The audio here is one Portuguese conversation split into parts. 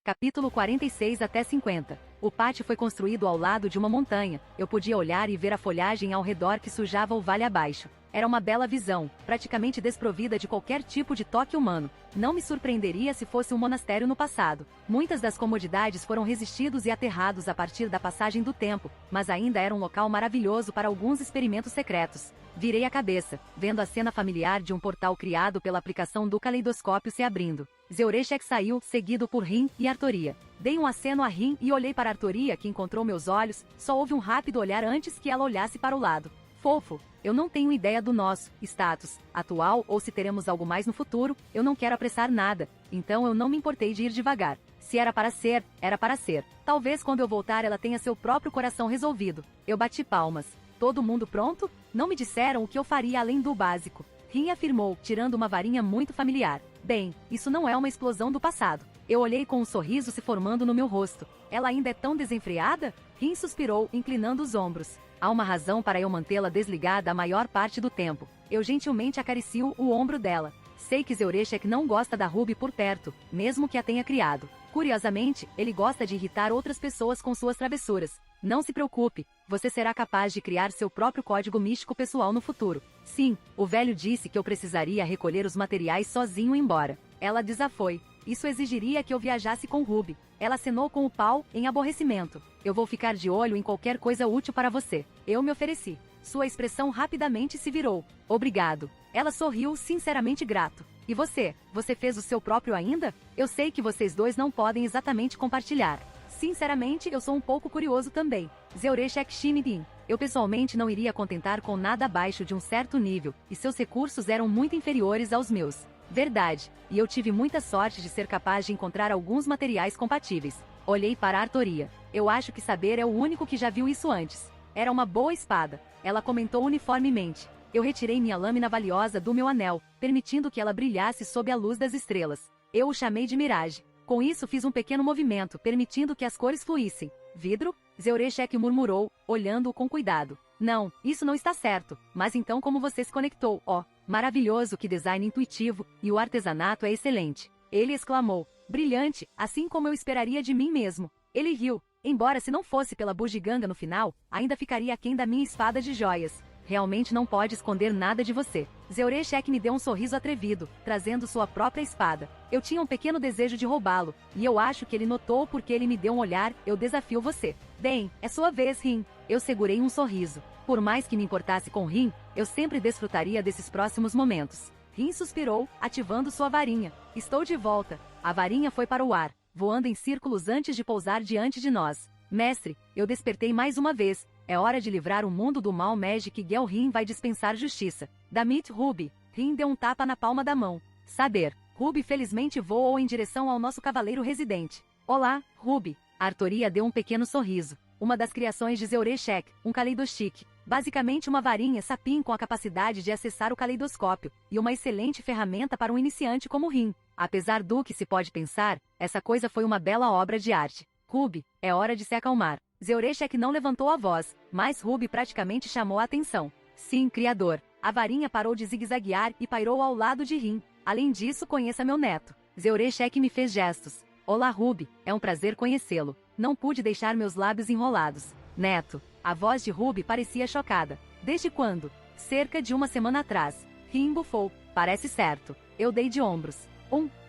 Capítulo 46 até 50. O pátio foi construído ao lado de uma montanha. Eu podia olhar e ver a folhagem ao redor que sujava o vale abaixo. Era uma bela visão, praticamente desprovida de qualquer tipo de toque humano. Não me surpreenderia se fosse um monastério no passado. Muitas das comodidades foram resistidos e aterrados a partir da passagem do tempo, mas ainda era um local maravilhoso para alguns experimentos secretos. Virei a cabeça, vendo a cena familiar de um portal criado pela aplicação do caleidoscópio se abrindo. Zeureshek saiu, seguido por Rin e Artoria. Dei um aceno a Rin e olhei para Artoria, que encontrou meus olhos. Só houve um rápido olhar antes que ela olhasse para o lado. Fofo, eu não tenho ideia do nosso status atual ou se teremos algo mais no futuro. Eu não quero apressar nada, então eu não me importei de ir devagar. Se era para ser, era para ser. Talvez quando eu voltar ela tenha seu próprio coração resolvido. Eu bati palmas. Todo mundo pronto? Não me disseram o que eu faria além do básico. Rin afirmou, tirando uma varinha muito familiar. Bem, isso não é uma explosão do passado. Eu olhei com um sorriso se formando no meu rosto. Ela ainda é tão desenfreada? Rin suspirou, inclinando os ombros. Há uma razão para eu mantê-la desligada a maior parte do tempo. Eu gentilmente acaricio o ombro dela. Sei que Zeureshek não gosta da Ruby por perto, mesmo que a tenha criado. Curiosamente, ele gosta de irritar outras pessoas com suas travessuras. Não se preocupe, você será capaz de criar seu próprio código místico pessoal no futuro. Sim, o velho disse que eu precisaria recolher os materiais sozinho e ir embora. Ela desafoi. Isso exigiria que eu viajasse com Ruby. Ela acenou com o pau, em aborrecimento. Eu vou ficar de olho em qualquer coisa útil para você. Eu me ofereci. Sua expressão rapidamente se virou. Obrigado. Ela sorriu, sinceramente grato. E você? Você fez o seu próprio ainda? Eu sei que vocês dois não podem exatamente compartilhar. Sinceramente, eu sou um pouco curioso também. Zeureshek Shinigin. Eu pessoalmente não iria contentar com nada abaixo de um certo nível, e seus recursos eram muito inferiores aos meus. Verdade, e eu tive muita sorte de ser capaz de encontrar alguns materiais compatíveis. Olhei para Artoria. Eu acho que Saber é o único que já viu isso antes. Era uma boa espada. Ela comentou uniformemente. Eu retirei minha lâmina valiosa do meu anel, permitindo que ela brilhasse sob a luz das estrelas. Eu o chamei de Mirage. Com isso fiz um pequeno movimento, permitindo que as cores fluíssem. Vidro? Zeureshek murmurou, olhando-o com cuidado. Não, isso não está certo. Mas então como você se conectou? Oh, maravilhoso, que design intuitivo, e o artesanato é excelente. Ele exclamou. Brilhante, assim como eu esperaria de mim mesmo. Ele riu. Embora se não fosse pela bugiganga no final, ainda ficaria aquém da minha espada de joias. Realmente não pode esconder nada de você. Zeureshek me deu um sorriso atrevido, trazendo sua própria espada. Eu tinha um pequeno desejo de roubá-lo, e eu acho que ele notou porque ele me deu um olhar. Eu desafio você. Bem, é sua vez, Rin. Eu segurei um sorriso. Por mais que me importasse com Rin, eu sempre desfrutaria desses próximos momentos. Rin suspirou, ativando sua varinha. Estou de volta. A varinha foi para o ar, voando em círculos antes de pousar diante de nós. Mestre, eu despertei mais uma vez. É hora de livrar o mundo do mal. Magic Girl. Rin vai dispensar justiça. Damit Ruby. Rin deu um tapa na palma da mão. Saber. Ruby felizmente voou em direção ao nosso cavaleiro residente. Olá, Ruby. Artoria deu um pequeno sorriso. Uma das criações de Zeureshek, um caleidostique. Basicamente uma varinha sapin com a capacidade de acessar o caleidoscópio, e uma excelente ferramenta para um iniciante como Rin. Apesar do que se pode pensar, essa coisa foi uma bela obra de arte. Ruby, é hora de se acalmar. Zeureshek não levantou a voz, mas Ruby praticamente chamou a atenção. Sim, criador. A varinha parou de zigue-zaguear e pairou ao lado de Rin. Além disso, conheça meu neto. Zeureshek me fez gestos. Olá, Ruby, é um prazer conhecê-lo. Não pude deixar meus lábios enrolados. Neto. A voz de Ruby parecia chocada. Desde quando? Cerca de uma semana atrás. Rin bufou. Parece certo. Eu dei de ombros.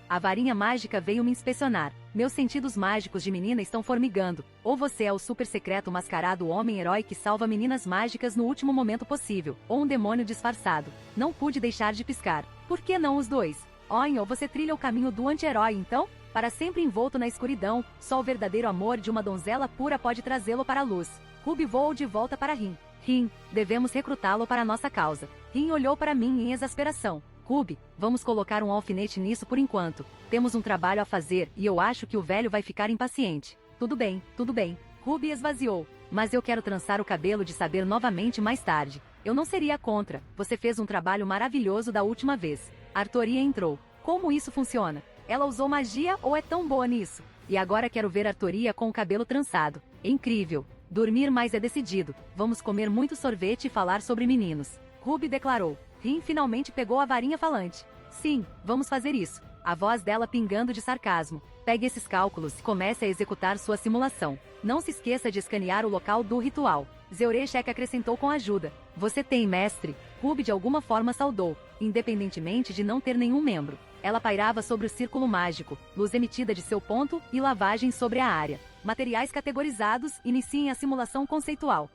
A varinha mágica veio me inspecionar. Meus sentidos mágicos de menina estão formigando. Ou você é o super secreto mascarado homem-herói que salva meninas mágicas no último momento possível, ou um demônio disfarçado. Não pude deixar de piscar. Por que não os dois? Ou você trilha o caminho do anti-herói então? Para sempre envolto na escuridão, só o verdadeiro amor de uma donzela pura pode trazê-lo para a luz. Ruby voou de volta para Rin. Rin, devemos recrutá-lo para nossa causa. Rin olhou para mim em exasperação. Ruby, vamos colocar um alfinete nisso por enquanto. Temos um trabalho a fazer e eu acho que o velho vai ficar impaciente. Tudo bem, tudo bem. Ruby esvaziou. Mas eu quero trançar o cabelo de Saber novamente mais tarde. Eu não seria contra. Você fez um trabalho maravilhoso da última vez. Artoria entrou. Como isso funciona? Ela usou magia ou é tão boa nisso? E agora quero ver Artoria com o cabelo trançado. Incrível. Dormir mais é decidido. Vamos comer muito sorvete e falar sobre meninos. Ruby declarou. Rin finalmente pegou a varinha falante. Sim, vamos fazer isso. A voz dela pingando de sarcasmo. Pegue esses cálculos e comece a executar sua simulação. Não se esqueça de escanear o local do ritual. Zeureshek acrescentou com ajuda. Você tem, mestre? Ruby de alguma forma saudou, independentemente de não ter nenhum membro. Ela pairava sobre o círculo mágico, luz emitida de seu ponto e lavagem sobre a área. Materiais categorizados, iniciem a simulação conceitual.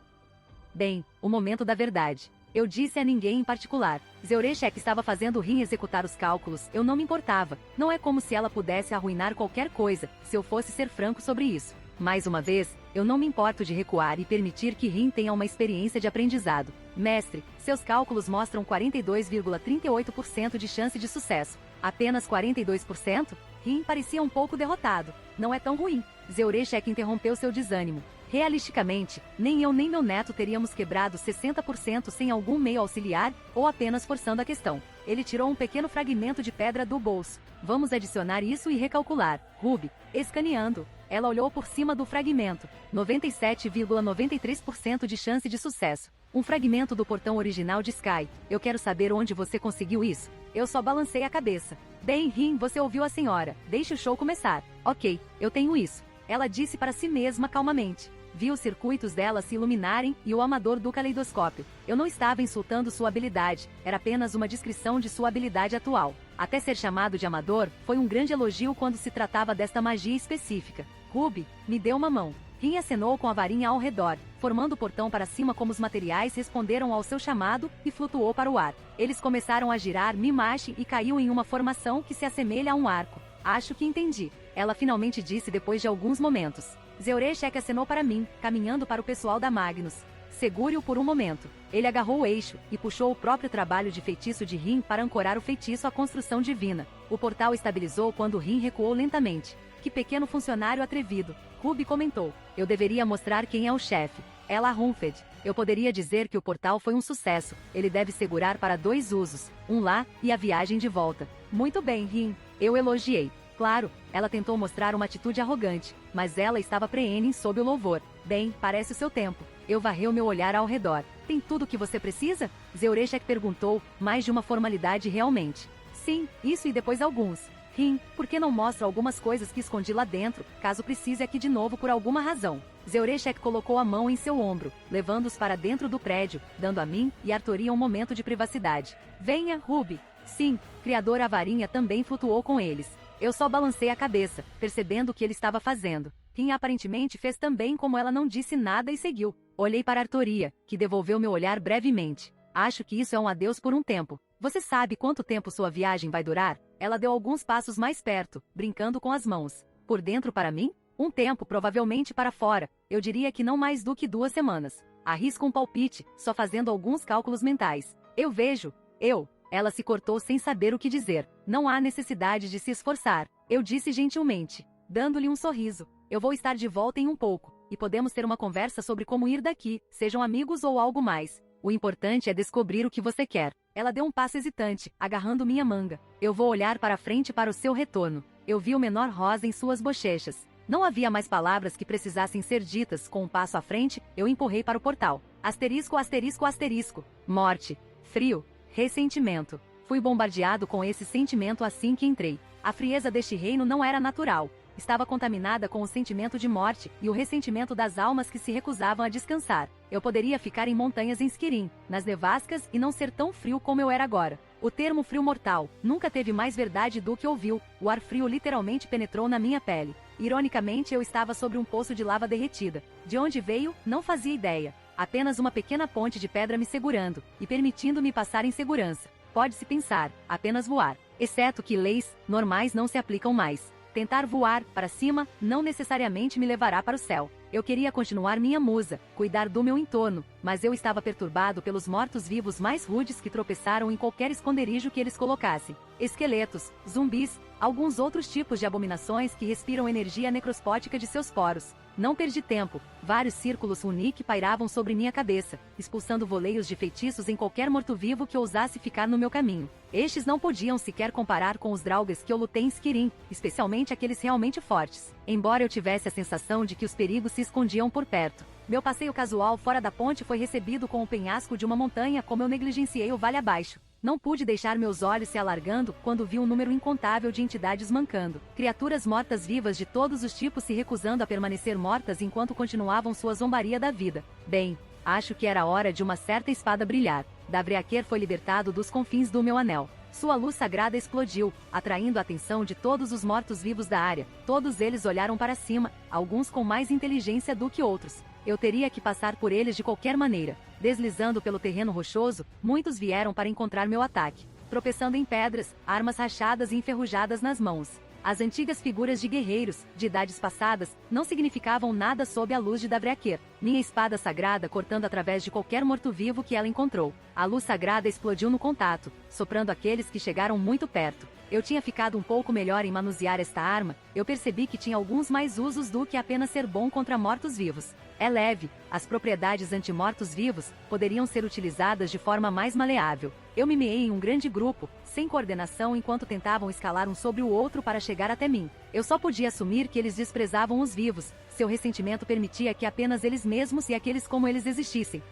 Bem, o momento da verdade. Eu disse a ninguém em particular. Zeureshek estava fazendo Rin executar os cálculos, eu não me importava. Não é como se ela pudesse arruinar qualquer coisa, se eu fosse ser franco sobre isso. Mais uma vez, eu não me importo de recuar e permitir que Rin tenha uma experiência de aprendizado. Mestre, seus cálculos mostram 42,38% de chance de sucesso. Apenas 42%? Rin parecia um pouco derrotado. Não é tão ruim. Zeureshek interrompeu seu desânimo. Realisticamente, nem eu nem meu neto teríamos quebrado 60% sem algum meio auxiliar, ou apenas forçando a questão. Ele tirou um pequeno fragmento de pedra do bolso. Vamos adicionar isso e recalcular. Ruby, escaneando. Ela olhou por cima do fragmento. 97,93% de chance de sucesso. Um fragmento do portão original de Sky. Eu quero saber onde você conseguiu isso. Eu só balancei a cabeça. Bem, Rin, você ouviu a senhora. Deixe o show começar. Ok, eu tenho isso. Ela disse para si mesma calmamente. Vi os circuitos dela se iluminarem e o amador do caleidoscópio. Eu não estava insultando sua habilidade, era apenas uma descrição de sua habilidade atual. Até ser chamado de amador, foi um grande elogio quando se tratava desta magia específica. Ruby, me deu uma mão. Rin acenou com a varinha ao redor, formando o portão para cima como os materiais responderam ao seu chamado e flutuou para o ar. Eles começaram a girar Mimashi e caiu em uma formação que se assemelha a um arco. Acho que entendi. Ela finalmente disse depois de alguns momentos. Zeureshek acenou para mim, caminhando para o pessoal da Magnus. Segure-o por um momento. Ele agarrou o eixo e puxou o próprio trabalho de feitiço de Rin para ancorar o feitiço à construção divina. O portal estabilizou quando Rin recuou lentamente. Que pequeno funcionário atrevido. Ruby comentou. Eu deveria mostrar quem é o chefe. Ela Rumfed. Eu poderia dizer que o portal foi um sucesso. Ele deve segurar para 2 usos. Um lá e a viagem de volta. Muito bem, Rin. Eu elogiei. Claro, ela tentou mostrar uma atitude arrogante, mas ela estava perene sob o louvor. Bem, parece o seu tempo. Eu varrei o meu olhar ao redor. Tem tudo o que você precisa? Zeureshek perguntou, mais de uma formalidade realmente. Sim, isso e depois alguns. Rin, por que não mostra algumas coisas que escondi lá dentro, caso precise aqui de novo por alguma razão? Zeureshek colocou a mão em seu ombro, levando-os para dentro do prédio, dando a mim e Artoria um momento de privacidade. Venha, Ruby. Sim, Criador a varinha também flutuou com eles. Eu só balancei a cabeça, percebendo o que ele estava fazendo. Rin aparentemente fez também como ela não disse nada e seguiu. Olhei para Artoria, que devolveu meu olhar brevemente. Acho que isso é um adeus por um tempo. Você sabe quanto tempo sua viagem vai durar? Ela deu alguns passos mais perto, brincando com as mãos. Por dentro para mim? Um tempo provavelmente para fora. Eu diria que não mais do que 2 semanas. Arrisco um palpite, só fazendo alguns cálculos mentais. Eu vejo. Ela se cortou sem saber o que dizer. Não há necessidade de se esforçar. Eu disse gentilmente, dando-lhe um sorriso. Eu vou estar de volta em um pouco, e podemos ter uma conversa sobre como ir daqui, sejam amigos ou algo mais. O importante é descobrir o que você quer. Ela deu um passo hesitante, agarrando minha manga. Eu vou olhar para frente para o seu retorno. Eu vi o menor rosa em suas bochechas. Não havia mais palavras que precisassem ser ditas. Com um passo à frente, eu empurrei para o portal. Asterisco, asterisco, asterisco. Morte. Frio. Ressentimento. Fui bombardeado com esse sentimento assim que entrei. A frieza deste reino não era natural. Estava contaminada com o sentimento de morte e o ressentimento das almas que se recusavam a descansar. Eu poderia ficar em montanhas em Skirim, nas nevascas e não ser tão frio como eu era agora. O termo frio mortal nunca teve mais verdade do que ouviu. O ar frio literalmente penetrou na minha pele. Ironicamente, eu estava sobre um poço de lava derretida. De onde veio, não fazia ideia. Apenas uma pequena ponte de pedra me segurando e permitindo-me passar em segurança. Pode-se pensar, apenas voar. Exceto que leis normais não se aplicam mais. Tentar voar para cima não necessariamente me levará para o céu. Eu queria continuar minha musa, cuidar do meu entorno, mas eu estava perturbado pelos mortos-vivos mais rudes que tropeçaram em qualquer esconderijo que eles colocassem. Esqueletos, zumbis, alguns outros tipos de abominações que respiram energia necrospótica de seus poros. Não perdi tempo. Vários círculos Runic pairavam sobre minha cabeça, expulsando voleios de feitiços em qualquer morto-vivo que ousasse ficar no meu caminho. Estes não podiam sequer comparar com os Draugrs que eu lutei em Skirim, especialmente aqueles realmente fortes. Embora eu tivesse a sensação de que os perigos se escondiam por perto. Meu passeio casual fora da ponte foi recebido com o penhasco de uma montanha como eu negligenciei o vale abaixo. Não pude deixar meus olhos se alargando quando vi um número incontável de entidades mancando. Criaturas mortas-vivas de todos os tipos se recusando a permanecer mortas enquanto continuavam sua zombaria da vida. Bem, acho que era hora de uma certa espada brilhar. Davriaker foi libertado dos confins do meu anel. Sua luz sagrada explodiu, atraindo a atenção de todos os mortos-vivos da área. Todos eles olharam para cima, alguns com mais inteligência do que outros. Eu teria que passar por eles de qualquer maneira. Deslizando pelo terreno rochoso, muitos vieram para encontrar meu ataque. Tropeçando em pedras, armas rachadas e enferrujadas nas mãos. As antigas figuras de guerreiros, de idades passadas, não significavam nada sob a luz de Davriaker. Minha espada sagrada cortando através de qualquer morto-vivo que ela encontrou. A luz sagrada explodiu no contato, soprando aqueles que chegaram muito perto. Eu tinha ficado um pouco melhor em manusear esta arma, eu percebi que tinha alguns mais usos do que apenas ser bom contra mortos-vivos. É leve, as propriedades anti-mortos-vivos poderiam ser utilizadas de forma mais maleável. Eu me meei em um grande grupo, sem coordenação enquanto tentavam escalar um sobre o outro para chegar até mim. Eu só podia assumir que eles desprezavam os vivos, seu ressentimento permitia que apenas eles mesmos e aqueles como eles existissem.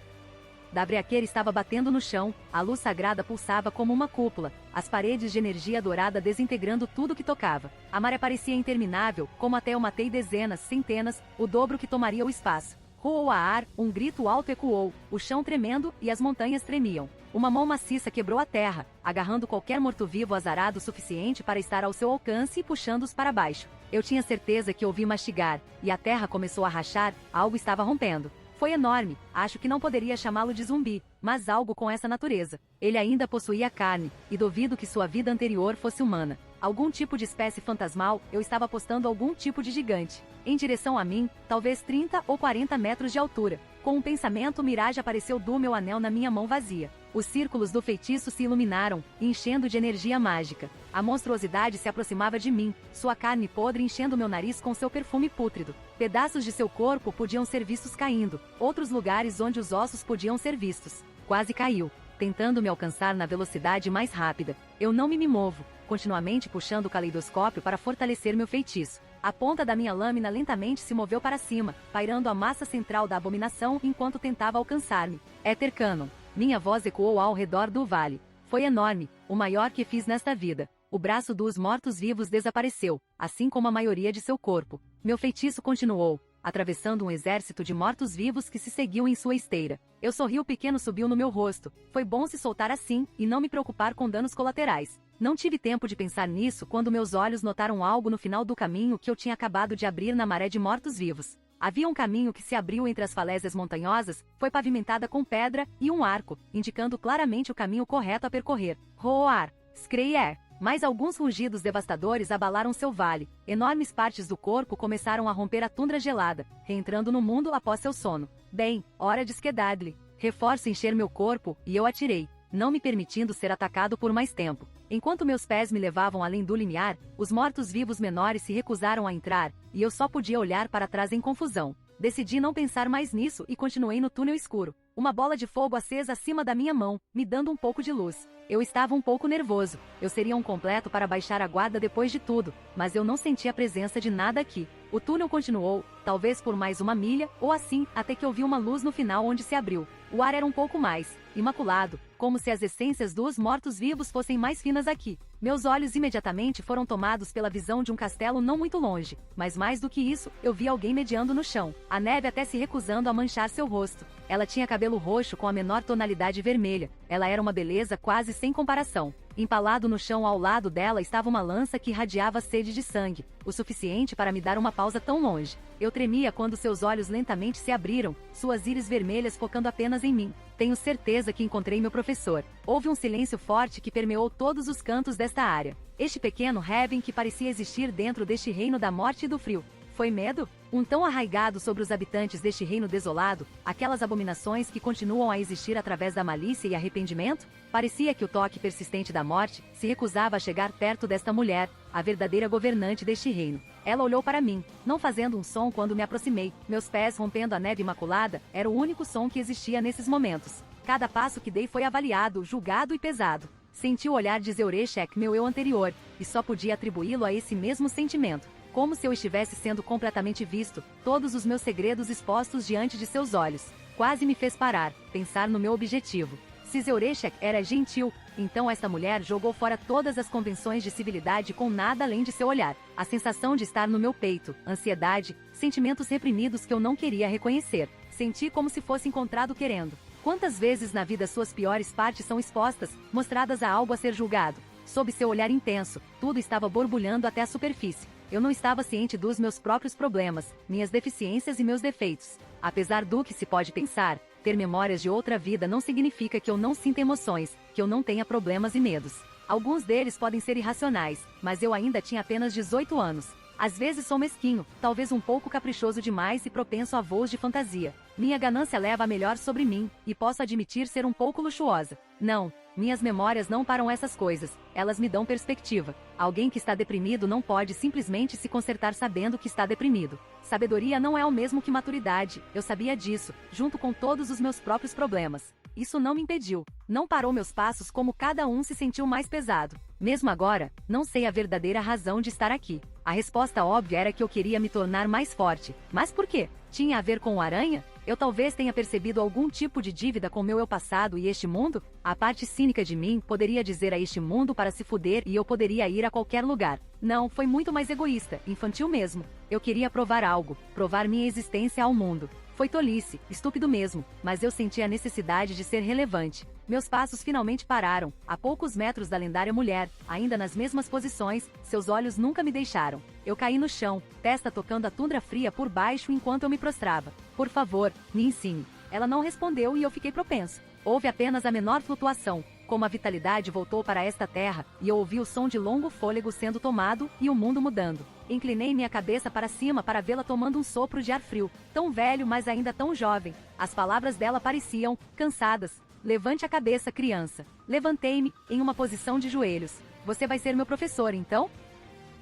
Davriaker estava batendo no chão, a luz sagrada pulsava como uma cúpula, as paredes de energia dourada desintegrando tudo que tocava. A maré parecia interminável, como até eu matei dezenas, centenas, o dobro que tomaria o espaço. Ruou a ar, um grito alto ecoou, o chão tremendo e as montanhas tremiam. Uma mão maciça quebrou a terra, agarrando qualquer morto-vivo azarado o suficiente para estar ao seu alcance e puxando-os para baixo. Eu tinha certeza que ouvi mastigar, e a terra começou a rachar, algo estava rompendo. Foi enorme, acho que não poderia chamá-lo de zumbi, mas algo com essa natureza. Ele ainda possuía carne, e duvido que sua vida anterior fosse humana. Algum tipo de espécie fantasmal, eu estava apostando algum tipo de gigante. Em direção a mim, talvez 30 ou 40 metros de altura. Com um pensamento, Mirage apareceu do meu anel na minha mão vazia. Os círculos do feitiço se iluminaram, enchendo de energia mágica. A monstruosidade se aproximava de mim, sua carne podre enchendo meu nariz com seu perfume pútrido. Pedaços de seu corpo podiam ser vistos caindo, outros lugares onde os ossos podiam ser vistos. Quase caiu, tentando me alcançar na velocidade mais rápida. Eu não me movo, continuamente puxando o caleidoscópio para fortalecer meu feitiço. A ponta da minha lâmina lentamente se moveu para cima, pairando a massa central da abominação enquanto tentava alcançar-me. Éter Canon. Minha voz ecoou ao redor do vale. Foi enorme, o maior que fiz nesta vida. O braço dos mortos-vivos desapareceu, assim como a maioria de seu corpo. Meu feitiço continuou, atravessando um exército de mortos-vivos que se seguiu em sua esteira. Eu sorri, o pequeno subiu no meu rosto. Foi bom se soltar assim, e não me preocupar com danos colaterais. Não tive tempo de pensar nisso quando meus olhos notaram algo no final do caminho que eu tinha acabado de abrir na maré de mortos-vivos. Havia um caminho que se abriu entre as falésias montanhosas, foi pavimentada com pedra e um arco, indicando claramente o caminho correto a percorrer. Roar! Skreier! Mais alguns rugidos devastadores abalaram seu vale. Enormes partes do corpo começaram a romper a tundra gelada, reentrando no mundo após seu sono. Bem, hora de Skedadli. Reforço encher meu corpo, e eu atirei, não me permitindo ser atacado por mais tempo. Enquanto meus pés me levavam além do limiar, os mortos-vivos menores se recusaram a entrar, e eu só podia olhar para trás em confusão. Decidi não pensar mais nisso e continuei no túnel escuro. Uma bola de fogo acesa acima da minha mão, me dando um pouco de luz. Eu estava um pouco nervoso. Eu seria um completo para baixar a guarda depois de tudo, mas eu não senti a presença de nada aqui. O túnel continuou, talvez por mais uma milha, ou assim, até que eu vi uma luz no final onde se abriu. O ar era um pouco mais imaculado, como se as essências dos mortos-vivos fossem mais finas aqui. Meus olhos imediatamente foram tomados pela visão de um castelo não muito longe, mas mais do que isso, eu vi alguém mediando no chão, a neve até se recusando a manchar seu rosto. Ela tinha cabelo roxo com a menor tonalidade vermelha, ela era uma beleza quase sem comparação. Empalado no chão ao lado dela estava uma lança que irradiava sede de sangue, o suficiente para me dar uma pausa tão longe. Eu tremia quando seus olhos lentamente se abriram, suas íris vermelhas focando apenas em mim. Tenho certeza que encontrei meu professor. Houve um silêncio forte que permeou todos os cantos desta área. Este pequeno Heaven que parecia existir dentro deste reino da morte e do frio. Foi medo? Um tão arraigado sobre os habitantes deste reino desolado, aquelas abominações que continuam a existir através da malícia e arrependimento? Parecia que o toque persistente da morte se recusava a chegar perto desta mulher, a verdadeira governante deste reino. Ela olhou para mim, não fazendo um som quando me aproximei. Meus pés rompendo a neve imaculada era o único som que existia nesses momentos. Cada passo que dei foi avaliado, julgado e pesado. Senti o olhar de Zeureshek, meu eu anterior, e só podia atribuí-lo a esse mesmo sentimento. Como se eu estivesse sendo completamente visto, todos os meus segredos expostos diante de seus olhos. Quase me fez parar, pensar no meu objetivo. Se Zeureshek era gentil, então esta mulher jogou fora todas as convenções de civilidade com nada além de seu olhar. A sensação de estar no meu peito, ansiedade, sentimentos reprimidos que eu não queria reconhecer. Senti como se fosse encontrado querendo. Quantas vezes na vida suas piores partes são expostas, mostradas a algo a ser julgado? Sob seu olhar intenso, tudo estava borbulhando até a superfície. Eu não estava ciente dos meus próprios problemas, minhas deficiências e meus defeitos. Apesar do que se pode pensar, ter memórias de outra vida não significa que eu não sinta emoções, que eu não tenha problemas e medos. Alguns deles podem ser irracionais, mas eu ainda tinha apenas 18 anos. Às vezes sou mesquinho, talvez um pouco caprichoso demais e propenso a voos de fantasia. Minha ganância leva a melhor sobre mim, e posso admitir ser um pouco luxuosa. Não, minhas memórias não param essas coisas, elas me dão perspectiva. Alguém que está deprimido não pode simplesmente se consertar sabendo que está deprimido. Sabedoria não é o mesmo que maturidade, eu sabia disso, junto com todos os meus próprios problemas. Isso não me impediu, não parou meus passos como cada um se sentiu mais pesado. Mesmo agora, não sei a verdadeira razão de estar aqui. A resposta óbvia era que eu queria me tornar mais forte. Mas por quê? Tinha a ver com o aranha? Eu talvez tenha percebido algum tipo de dívida com meu eu passado e este mundo? A parte cínica de mim poderia dizer a este mundo para se fuder e eu poderia ir a qualquer lugar. Não, foi muito mais egoísta, infantil mesmo. Eu queria provar algo, provar minha existência ao mundo. Foi tolice, estúpido mesmo, mas eu senti a necessidade de ser relevante. Meus passos finalmente pararam, a poucos metros da lendária mulher, ainda nas mesmas posições, seus olhos nunca me deixaram. Eu caí no chão, testa tocando a tundra fria por baixo enquanto eu me prostrava. Por favor, me ensine. Ela não respondeu e eu fiquei propenso. Houve apenas a menor flutuação, como a vitalidade voltou para esta terra, e eu ouvi o som de longo fôlego sendo tomado, e o mundo mudando. Inclinei minha cabeça para cima para vê-la tomando um sopro de ar frio, tão velho mas ainda tão jovem. As palavras dela pareciam, cansadas. Levante a cabeça, criança. Levantei-me, em uma posição de joelhos. Você vai ser meu professor, então?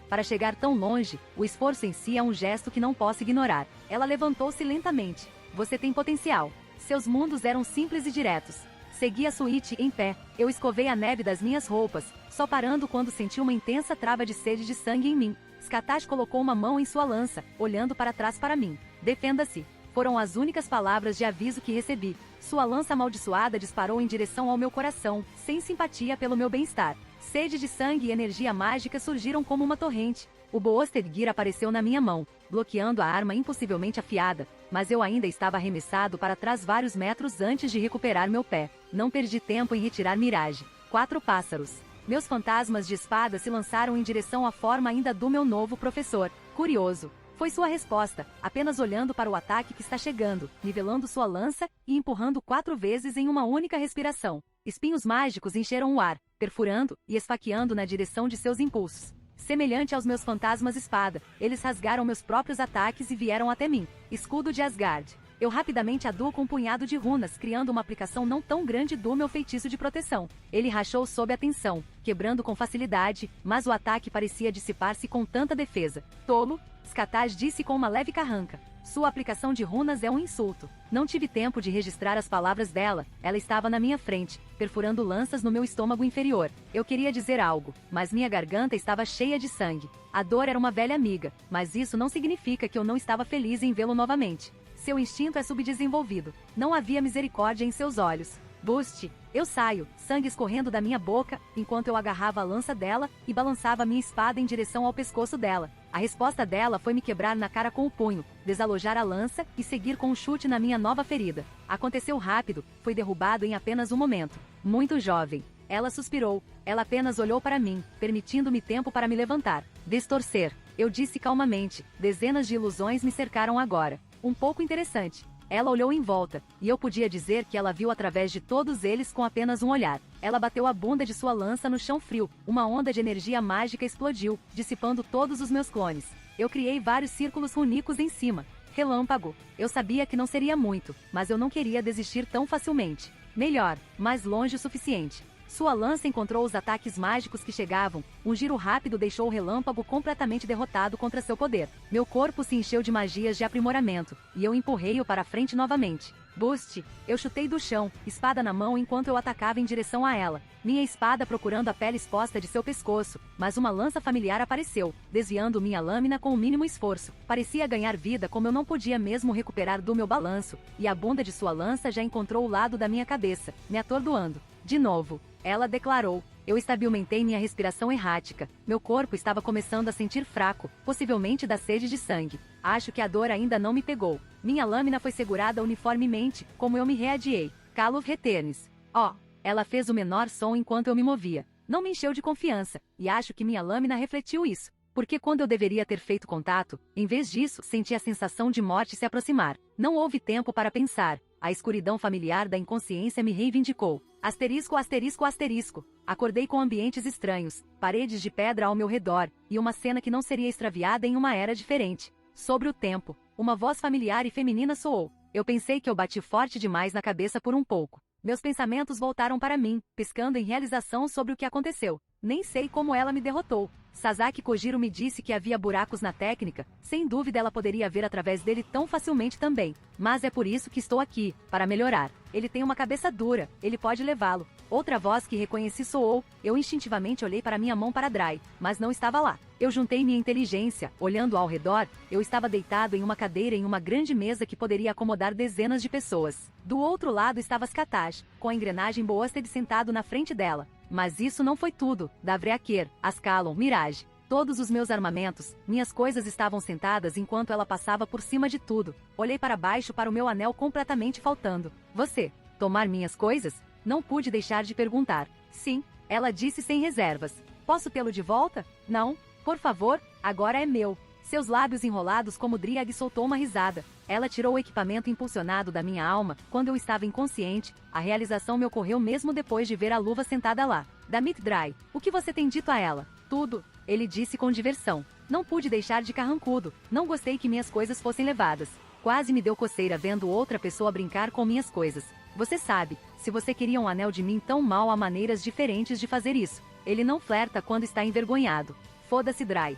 Para chegar tão longe, o esforço em si é um gesto que não posso ignorar. Ela levantou-se lentamente. Você tem potencial. Seus mundos eram simples e diretos. Segui a suíte em pé. Eu escovei a neve das minhas roupas, só parando quando senti uma intensa trava de sede de sangue em mim. Skatash colocou uma mão em sua lança, olhando para trás para mim. Defenda-se. Foram as únicas palavras de aviso que recebi. Sua lança amaldiçoada disparou em direção ao meu coração, sem simpatia pelo meu bem-estar. Sede de sangue e energia mágica surgiram como uma torrente. O Boosted Gear apareceu na minha mão, bloqueando a arma impossivelmente afiada, mas eu ainda estava arremessado para trás vários metros antes de recuperar meu pé. Não perdi tempo em retirar Mirage. 4 pássaros. Meus fantasmas de espada se lançaram em direção à forma ainda do meu novo professor. Curioso. Foi sua resposta, apenas olhando para o ataque que está chegando, nivelando sua lança e empurrando 4 vezes em uma única respiração. Espinhos mágicos encheram o ar, perfurando e esfaqueando na direção de seus impulsos. Semelhante aos meus fantasmas espada, eles rasgaram meus próprios ataques e vieram até mim. Escudo de Asgard. Eu rapidamente aduo com um punhado de runas, criando uma aplicação não tão grande do meu feitiço de proteção. Ele rachou sob a tensão, quebrando com facilidade, mas o ataque parecia dissipar-se com tanta defesa. Tolo, Skatash disse com uma leve carranca. Sua aplicação de runas é um insulto. Não tive tempo de registrar as palavras dela, ela estava na minha frente, perfurando lanças no meu estômago inferior. Eu queria dizer algo, mas minha garganta estava cheia de sangue. A dor era uma velha amiga, mas isso não significa que eu não estava feliz em vê-lo novamente. Seu instinto é subdesenvolvido. Não havia misericórdia em seus olhos. Boost! Eu saio, sangue escorrendo da minha boca, enquanto eu agarrava a lança dela e balançava minha espada em direção ao pescoço dela. A resposta dela foi me quebrar na cara com o punho, desalojar a lança e seguir com um chute na minha nova ferida. Aconteceu rápido, fui derrubado em apenas um momento. Muito jovem. Ela suspirou. Ela apenas olhou para mim, permitindo-me tempo para me levantar. Distorcer. Eu disse calmamente. Dezenas de ilusões me cercaram agora. Um pouco interessante. Ela olhou em volta, e eu podia dizer que ela viu através de todos eles com apenas um olhar. Ela bateu a bunda de sua lança no chão frio, uma onda de energia mágica explodiu, dissipando todos os meus clones. Eu criei vários círculos runicos em cima. Relâmpago. Eu sabia que não seria muito, mas eu não queria desistir tão facilmente. Melhor, mais longe o suficiente. Sua lança encontrou os ataques mágicos que chegavam, um giro rápido deixou o relâmpago completamente derrotado contra seu poder. Meu corpo se encheu de magias de aprimoramento, e eu empurrei-o para a frente novamente. Boost! Eu chutei do chão, espada na mão enquanto eu atacava em direção a ela. Minha espada procurando a pele exposta de seu pescoço, mas uma lança familiar apareceu, desviando minha lâmina com o mínimo esforço. Parecia ganhar vida como eu não podia mesmo recuperar do meu balanço, e a bunda de sua lança já encontrou o lado da minha cabeça, me atordoando. De novo, ela declarou. Eu estabilmentei minha respiração errática. Meu corpo estava começando a sentir fraco, possivelmente da sede de sangue. Acho que a dor ainda não me pegou. Minha lâmina foi segurada uniformemente, como eu me readiei. Calo reternes. Oh! Ela fez o menor som enquanto eu me movia. Não me encheu de confiança, e acho que minha lâmina refletiu isso. Porque quando eu deveria ter feito contato, em vez disso, senti a sensação de morte se aproximar. Não houve tempo para pensar. A escuridão familiar da inconsciência me reivindicou. Asterisco, asterisco, asterisco. Acordei com ambientes estranhos, paredes de pedra ao meu redor, e uma cena que não seria extraviada em uma era diferente. Sobre o tempo, uma voz familiar e feminina soou. Eu pensei que eu bati forte demais na cabeça por um pouco. Meus pensamentos voltaram para mim, piscando em realização sobre o que aconteceu. Nem sei como ela me derrotou. Sasaki Kojiro me disse que havia buracos na técnica, sem dúvida ela poderia ver através dele tão facilmente também. Mas é por isso que estou aqui, para melhorar. Ele tem uma cabeça dura, ele pode levá-lo. Outra voz que reconheci soou, eu instintivamente olhei para minha mão para Dry, mas não estava lá. Eu juntei minha inteligência, olhando ao redor, eu estava deitado em uma cadeira em uma grande mesa que poderia acomodar dezenas de pessoas. Do outro lado estava Skatash, com a engrenagem Boasted sentado na frente dela. Mas isso não foi tudo, Davreaker, Ascalon, Mirage. Todos os meus armamentos, minhas coisas estavam sentadas enquanto ela passava por cima de tudo. Olhei para baixo para o meu anel completamente faltando. Você, tomar minhas coisas? Não pude deixar de perguntar. Sim, ela disse sem reservas. Posso tê-lo de volta? Não. Por favor, agora é meu. Seus lábios enrolados como Driag soltou uma risada. Ela tirou o equipamento impulsionado da minha alma, quando eu estava inconsciente. A realização me ocorreu mesmo depois de ver a luva sentada lá. Damit Dry, o que você tem dito a ela? Tudo, ele disse com diversão. Não pude deixar de carrancudo. Não gostei que minhas coisas fossem levadas. Quase me deu coceira vendo outra pessoa brincar com minhas coisas. Você sabe, se você queria um anel de mim tão mal há maneiras diferentes de fazer isso. Ele não flerta quando está envergonhado. Foda-se Dry.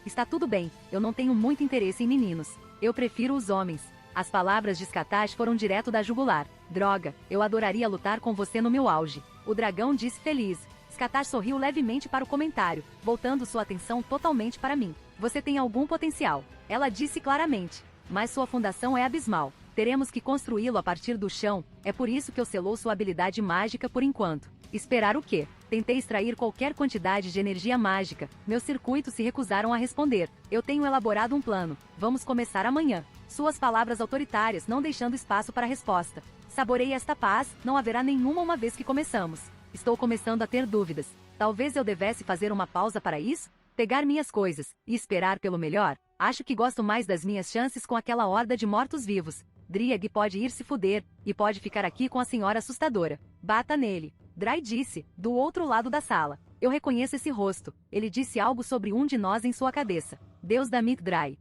Está tudo bem, eu não tenho muito interesse em meninos. Eu prefiro os homens. As palavras de Skatash foram direto da jugular. Droga, eu adoraria lutar com você no meu auge. O dragão disse feliz. Skatash sorriu levemente para o comentário, voltando sua atenção totalmente para mim. Você tem algum potencial. Ela disse claramente. Mas sua fundação é abismal. Teremos que construí-lo a partir do chão, é por isso que eu selou sua habilidade mágica por enquanto. Esperar o quê? Tentei extrair qualquer quantidade de energia mágica, meus circuitos se recusaram a responder. Eu tenho elaborado um plano, vamos começar amanhã. Suas palavras autoritárias não deixando espaço para resposta. Saborei esta paz, não haverá nenhuma uma vez que começamos. Estou começando a ter dúvidas. Talvez eu devesse fazer uma pausa para isso? Pegar minhas coisas, e esperar pelo melhor? Acho que gosto mais das minhas chances com aquela horda de mortos-vivos. Driag pode ir se fuder, e pode ficar aqui com a senhora assustadora. Bata nele. Dry disse, do outro lado da sala. Eu reconheço esse rosto. Ele disse algo sobre um de nós em sua cabeça. Deus da Mick Dry.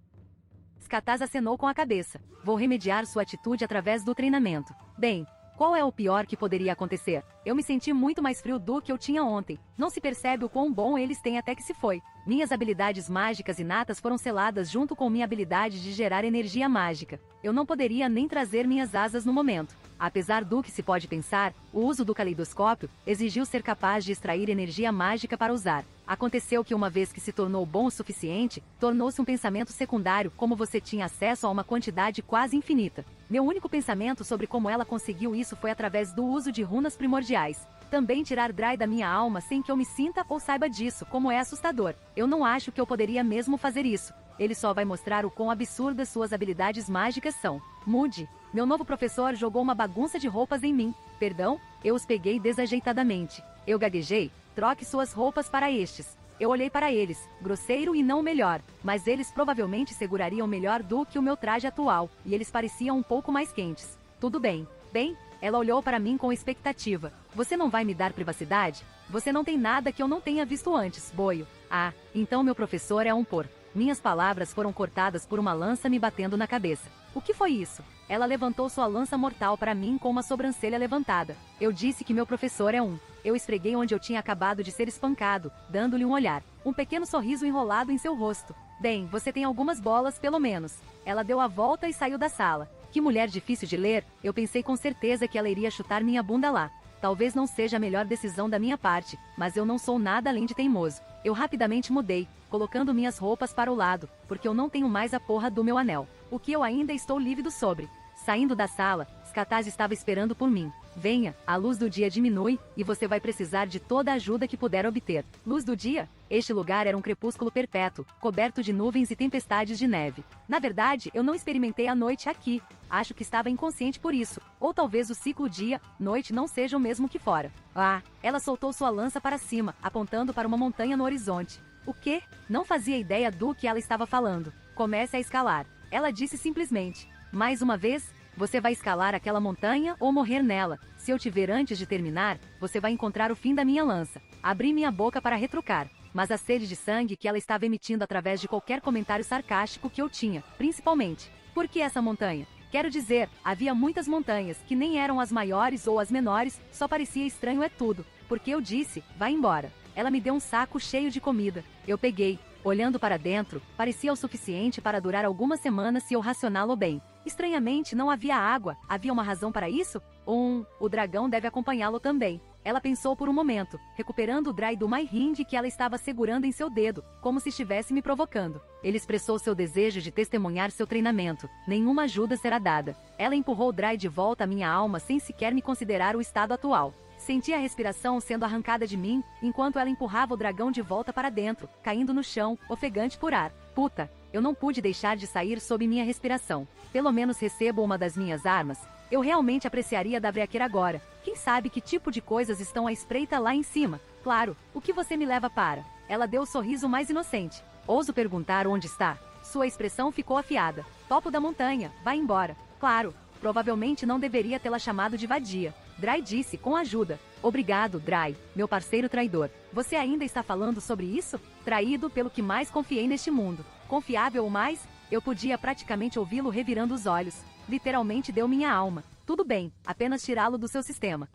Skataz acenou com a cabeça. Vou remediar sua atitude através do treinamento. Bem, qual é o pior que poderia acontecer? Eu me senti muito mais frio do que eu tinha ontem. Não se percebe o quão bom eles têm até que se foi. Minhas habilidades mágicas inatas foram seladas junto com minha habilidade de gerar energia mágica. Eu não poderia nem trazer minhas asas no momento. Apesar do que se pode pensar, o uso do caleidoscópio exigiu ser capaz de extrair energia mágica para usar. Aconteceu que uma vez que se tornou bom o suficiente, tornou-se um pensamento secundário como você tinha acesso a uma quantidade quase infinita. Meu único pensamento sobre como ela conseguiu isso foi através do uso de runas primordiais. Também tirar Dry da minha alma sem que eu me sinta ou saiba disso, como é assustador. Eu não acho que eu poderia mesmo fazer isso. Ele só vai mostrar o quão absurdas suas habilidades mágicas são. Mude. Meu novo professor jogou uma bagunça de roupas em mim. Perdão? Eu os peguei desajeitadamente. Eu gaguejei. Troque suas roupas para estes. Eu olhei para eles, grosseiro e não o melhor, mas eles provavelmente segurariam melhor do que o meu traje atual, e eles pareciam um pouco mais quentes. Tudo bem. Bem, ela olhou para mim com expectativa. Você não vai me dar privacidade? Você não tem nada que eu não tenha visto antes, boio. Ah, então meu professor é um por. Minhas palavras foram cortadas por uma lança me batendo na cabeça. O que foi isso? Ela levantou sua lança mortal para mim com uma sobrancelha levantada. Eu disse que meu professor é um. Eu esfreguei onde eu tinha acabado de ser espancado, dando-lhe um olhar. Um pequeno sorriso enrolado em seu rosto. Bem, você tem algumas bolas, pelo menos. Ela deu a volta e saiu da sala. Que mulher difícil de ler, eu pensei com certeza que ela iria chutar minha bunda lá. Talvez não seja a melhor decisão da minha parte, mas eu não sou nada além de teimoso. Eu rapidamente mudei, colocando minhas roupas para o lado, porque eu não tenho mais a porra do meu anel. O que eu ainda estou lívido sobre. Saindo da sala, Skataz estava esperando por mim. Venha, a luz do dia diminui, e você vai precisar de toda a ajuda que puder obter. Luz do dia? Este lugar era um crepúsculo perpétuo, coberto de nuvens e tempestades de neve. Na verdade, eu não experimentei a noite aqui. Acho que estava inconsciente por isso. Ou talvez o ciclo dia-noite não seja o mesmo que fora. Ah, ela soltou sua lança para cima, apontando para uma montanha no horizonte. O quê? Não fazia ideia do que ela estava falando. Comece a escalar. Ela disse simplesmente. Mais uma vez? Você vai escalar aquela montanha ou morrer nela. Se eu te ver antes de terminar, você vai encontrar o fim da minha lança. Abri minha boca para retrucar, mas a sede de sangue que ela estava emitindo através de qualquer comentário sarcástico que eu tinha, principalmente. Por que essa montanha? Quero dizer, havia muitas montanhas que nem eram as maiores ou as menores, só parecia estranho é tudo. Porque eu disse, vai embora. Ela me deu um saco cheio de comida. Eu peguei. Olhando para dentro, parecia o suficiente para durar algumas semanas se eu racioná-lo bem. Estranhamente, não havia água. Havia uma razão para isso? O dragão deve acompanhá-lo também. Ela pensou por um momento, recuperando o dry do Myrind que ela estava segurando em seu dedo, como se estivesse me provocando. Ele expressou seu desejo de testemunhar seu treinamento. Nenhuma ajuda será dada. Ela empurrou o dry de volta à minha alma sem sequer me considerar o estado atual. Senti a respiração sendo arrancada de mim, enquanto ela empurrava o dragão de volta para dentro, caindo no chão, ofegante por ar. Puta, eu não pude deixar de sair sob minha respiração. Pelo menos recebo uma das minhas armas. Eu realmente apreciaria Davreaker agora. Quem sabe que tipo de coisas estão à espreita lá em cima? Claro, o que você me leva para? Ela deu o sorriso mais inocente. Ouso perguntar onde está? Sua expressão ficou afiada. Topo da montanha, vai embora. Claro, provavelmente não deveria tê-la chamado de vadia. Dry disse com ajuda. Obrigado, Dry, meu parceiro traidor. Você ainda está falando sobre isso? Traído pelo que mais confiei neste mundo. Confiável o mais? Eu podia praticamente ouvi-lo revirando os olhos. Literalmente deu minha alma. Tudo bem, apenas tirá-lo do seu sistema.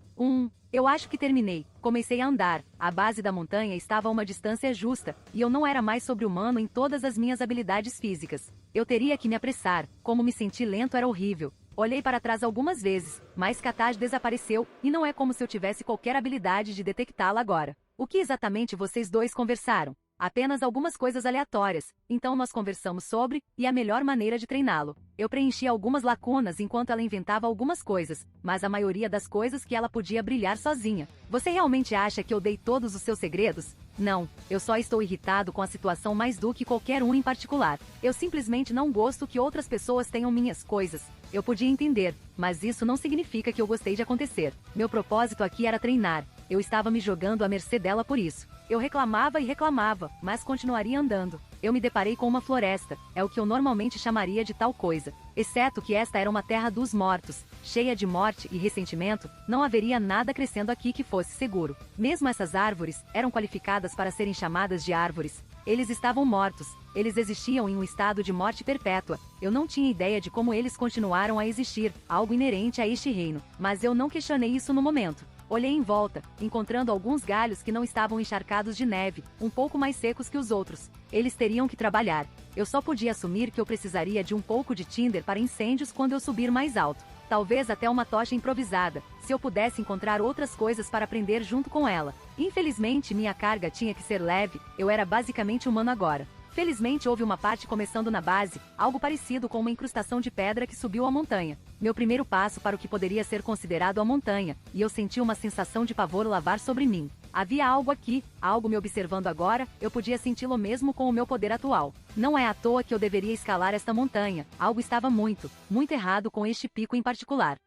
Eu acho que terminei. Comecei a andar. A base da montanha estava a uma distância justa, e eu não era mais sobre-humano em todas as minhas habilidades físicas. Eu teria que me apressar. Como me senti lento era horrível. Olhei para trás algumas vezes, mas Skataz desapareceu, e não é como se eu tivesse qualquer habilidade de detectá-la agora. O que exatamente vocês dois conversaram? Apenas algumas coisas aleatórias, então nós conversamos sobre, e a melhor maneira de treiná-lo. Eu preenchi algumas lacunas enquanto ela inventava algumas coisas, mas a maioria das coisas que ela podia brilhar sozinha. Você realmente acha que eu dei todos os seus segredos? Não, eu só estou irritado com a situação mais do que qualquer um em particular. Eu simplesmente não gosto que outras pessoas tenham minhas coisas. Eu podia entender, mas isso não significa que eu gostei de acontecer. Meu propósito aqui era treinar. Eu estava me jogando à mercê dela por isso. Eu reclamava e reclamava, mas continuaria andando. Eu me deparei com uma floresta, é o que eu normalmente chamaria de tal coisa. Exceto que esta era uma terra dos mortos, cheia de morte e ressentimento, não haveria nada crescendo aqui que fosse seguro. Mesmo essas árvores eram qualificadas para serem chamadas de árvores. Eles estavam mortos, eles existiam em um estado de morte perpétua. Eu não tinha ideia de como eles continuaram a existir, algo inerente a este reino, mas eu não questionei isso no momento. Olhei em volta, encontrando alguns galhos que não estavam encharcados de neve, um pouco mais secos que os outros. Eles teriam que trabalhar. Eu só podia assumir que eu precisaria de um pouco de tinder para incêndios quando eu subir mais alto. Talvez até uma tocha improvisada, se eu pudesse encontrar outras coisas para aprender junto com ela. Infelizmente, minha carga tinha que ser leve, eu era basicamente humano agora. Felizmente houve uma parte começando na base, algo parecido com uma incrustação de pedra que subiu a montanha. Meu primeiro passo para o que poderia ser considerado a montanha, e eu senti uma sensação de pavor lavar sobre mim. Havia algo aqui, algo me observando agora, eu podia senti-lo mesmo com o meu poder atual. Não é à toa que eu deveria escalar esta montanha, algo estava muito errado com este pico em particular.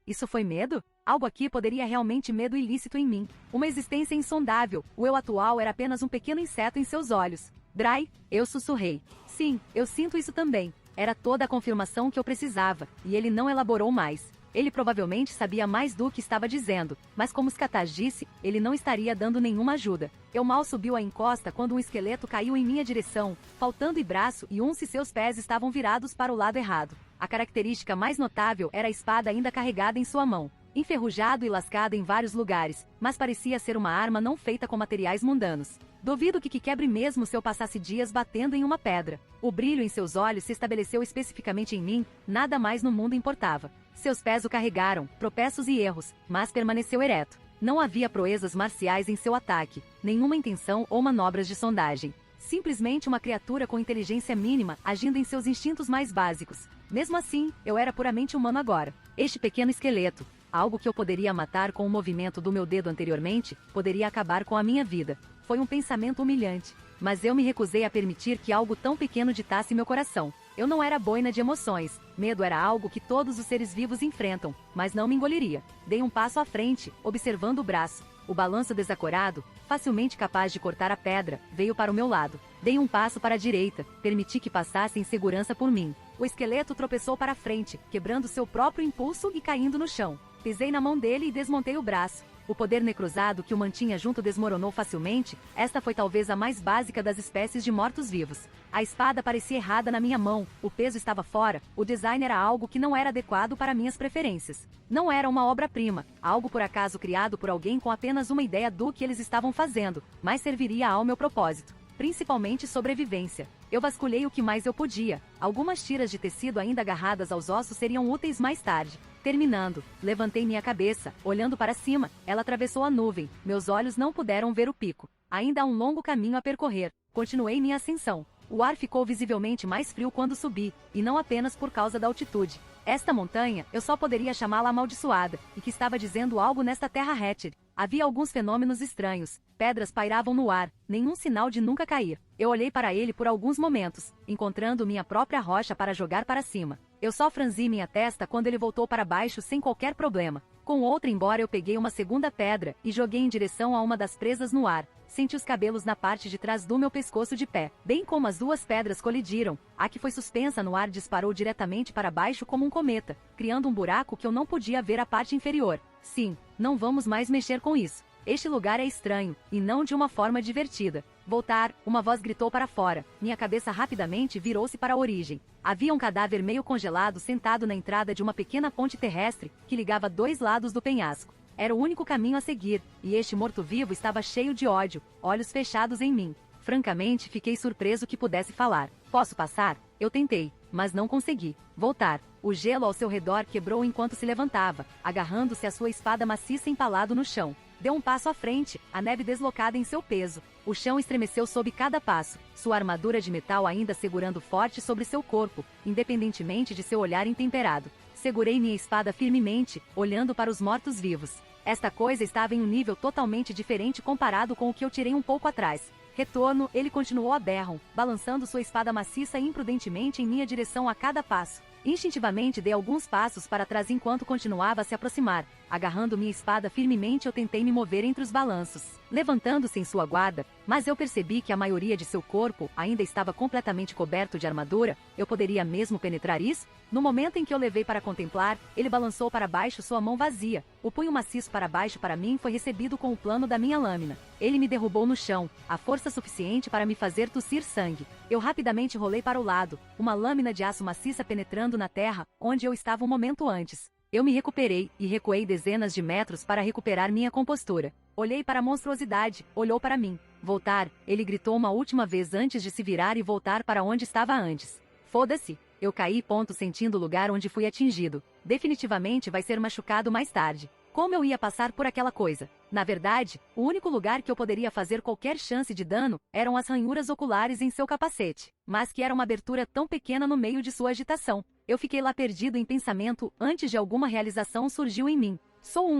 Isso foi medo? Algo aqui poderia realmente medo ilícito em mim. Uma existência insondável, o eu atual era apenas um pequeno inseto em seus olhos. Dry, eu sussurrei. Sim, eu sinto isso também. Era toda a confirmação que eu precisava, e ele não elaborou mais. Ele provavelmente sabia mais do que estava dizendo, mas como Skataz disse, ele não estaria dando nenhuma ajuda. Eu mal subiu a encosta quando um esqueleto caiu em minha direção, faltando braço e se seus pés estavam virados para o lado errado. A característica mais notável era a espada ainda carregada em sua mão. enferrujado e lascado em vários lugares, mas parecia ser uma arma não feita com materiais mundanos. Duvido que quebre mesmo se eu passasse dias batendo em uma pedra. O brilho em seus olhos se estabeleceu especificamente em mim, nada mais no mundo importava. Seus pés o carregaram, tropeços e erros, mas permaneceu ereto. Não havia proezas marciais em seu ataque, nenhuma intenção ou manobras de sondagem. Simplesmente uma criatura com inteligência mínima agindo em seus instintos mais básicos. Mesmo assim, eu era puramente humano agora. Este pequeno esqueleto, algo que eu poderia matar com o movimento do meu dedo anteriormente, poderia acabar com a minha vida. Foi um pensamento humilhante, mas eu me recusei a permitir que algo tão pequeno ditasse meu coração. Eu não era boina de emoções, medo era algo que todos os seres vivos enfrentam, mas não me engoliria. Dei um passo à frente, observando o braço. O balanço desacorado, facilmente capaz de cortar a pedra, veio para o meu lado. Dei um passo para a direita, permiti que passasse em segurança por mim. O esqueleto tropeçou para a frente, quebrando seu próprio impulso e caindo no chão. Pisei na mão dele e desmontei o braço. O poder necrosado que o mantinha junto desmoronou facilmente. Esta foi talvez a mais básica das espécies de mortos-vivos. A espada parecia errada na minha mão, o peso estava fora, o design era algo que não era adequado para minhas preferências. Não era uma obra-prima, algo por acaso criado por alguém com apenas uma ideia do que eles estavam fazendo, mas serviria ao meu propósito. Principalmente sobrevivência. Eu vasculhei o que mais eu podia. Algumas tiras de tecido ainda agarradas aos ossos seriam úteis mais tarde. Terminando, levantei minha cabeça, olhando para cima, ela atravessou a nuvem, meus olhos não puderam ver o pico. Ainda há um longo caminho a percorrer. Continuei minha ascensão. O ar ficou visivelmente mais frio quando subi, e não apenas por causa da altitude. Esta montanha, eu só poderia chamá-la amaldiçoada, e que estava dizendo algo nesta terra Hatchet. Havia alguns fenômenos estranhos. Pedras pairavam no ar, nenhum sinal de nunca cair. Eu olhei para ele por alguns momentos, encontrando minha própria rocha para jogar para cima. Eu só franzi minha testa quando ele voltou para baixo sem qualquer problema. Com outra embora eu peguei uma segunda pedra e joguei em direção a uma das presas no ar. Senti os cabelos na parte de trás do meu pescoço de pé. Bem como as duas pedras colidiram, a que foi suspensa no ar disparou diretamente para baixo como um cometa, criando um buraco que eu não podia ver a parte inferior. Sim, não vamos mais mexer com isso. Este lugar é estranho, e não de uma forma divertida. Voltar, uma voz gritou para fora. Minha cabeça rapidamente virou-se para a origem. Havia um cadáver meio congelado sentado na entrada de uma pequena ponte terrestre, que ligava dois lados do penhasco. Era o único caminho a seguir, e este morto-vivo estava cheio de ódio, olhos fechados em mim. Francamente, fiquei surpreso que pudesse falar. Posso passar? Eu tentei, mas não consegui. Voltar. O gelo ao seu redor quebrou enquanto se levantava, agarrando-se à sua espada maciça empalado no chão. Deu um passo à frente, a neve deslocada em seu peso. O chão estremeceu sob cada passo, sua armadura de metal ainda segurando forte sobre seu corpo, independentemente de seu olhar intemperado. Segurei minha espada firmemente, olhando para os mortos-vivos. Esta coisa estava em um nível totalmente diferente comparado com o que eu tirei um pouco atrás. Retorno, ele continuou a berro, balançando sua espada maciça imprudentemente em minha direção a cada passo. Instintivamente dei alguns passos para trás enquanto continuava a se aproximar. Agarrando minha espada firmemente eu tentei me mover entre os balanços, levantando-se em sua guarda, mas eu percebi que a maioria de seu corpo ainda estava completamente coberto de armadura. Eu poderia mesmo penetrar isso? No momento em que eu levei para contemplar, ele balançou para baixo sua mão vazia. O punho maciço para baixo para mim foi recebido com o plano da minha lâmina. Ele me derrubou no chão, a força suficiente para me fazer tossir sangue. Eu rapidamente rolei para o lado, uma lâmina de aço maciça penetrando na terra, onde eu estava um momento antes. Eu me recuperei, e recuei dezenas de metros para recuperar minha compostura. Olhei para a monstruosidade, olhou para mim. Voltar, ele gritou uma última vez antes de se virar e voltar para onde estava antes. Foda-se. Eu caí sentindo o lugar onde fui atingido. Definitivamente vai ser machucado mais tarde. Como eu ia passar por aquela coisa? Na verdade, o único lugar que eu poderia fazer qualquer chance de dano eram as ranhuras oculares em seu capacete, mas que era uma abertura tão pequena no meio de sua agitação. Eu fiquei lá perdido em pensamento antes de alguma realização surgiu em mim.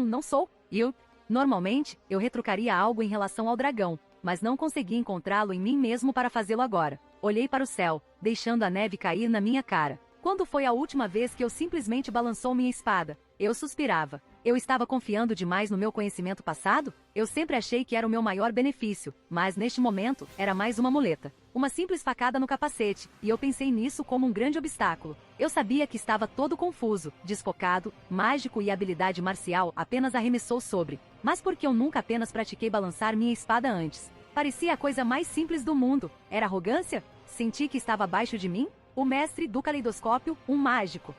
Não sou? Normalmente, eu retrucaria algo em relação ao dragão, mas não consegui encontrá-lo em mim mesmo para fazê-lo agora. Olhei para o céu, deixando a neve cair na minha cara. Quando foi a última vez que eu simplesmente balançou minha espada? Eu suspirava. Eu estava confiando demais no meu conhecimento passado? Eu sempre achei que era o meu maior benefício, mas neste momento, era mais uma muleta. Uma simples facada no capacete, e eu pensei nisso como um grande obstáculo. Eu sabia que estava todo confuso, desfocado, mágico e a habilidade marcial apenas arremessou sobre. Mas porque eu nunca apenas pratiquei balançar minha espada antes? Parecia a coisa mais simples do mundo. Era arrogância? Senti que estava abaixo de mim? O mestre do caleidoscópio, um mágico.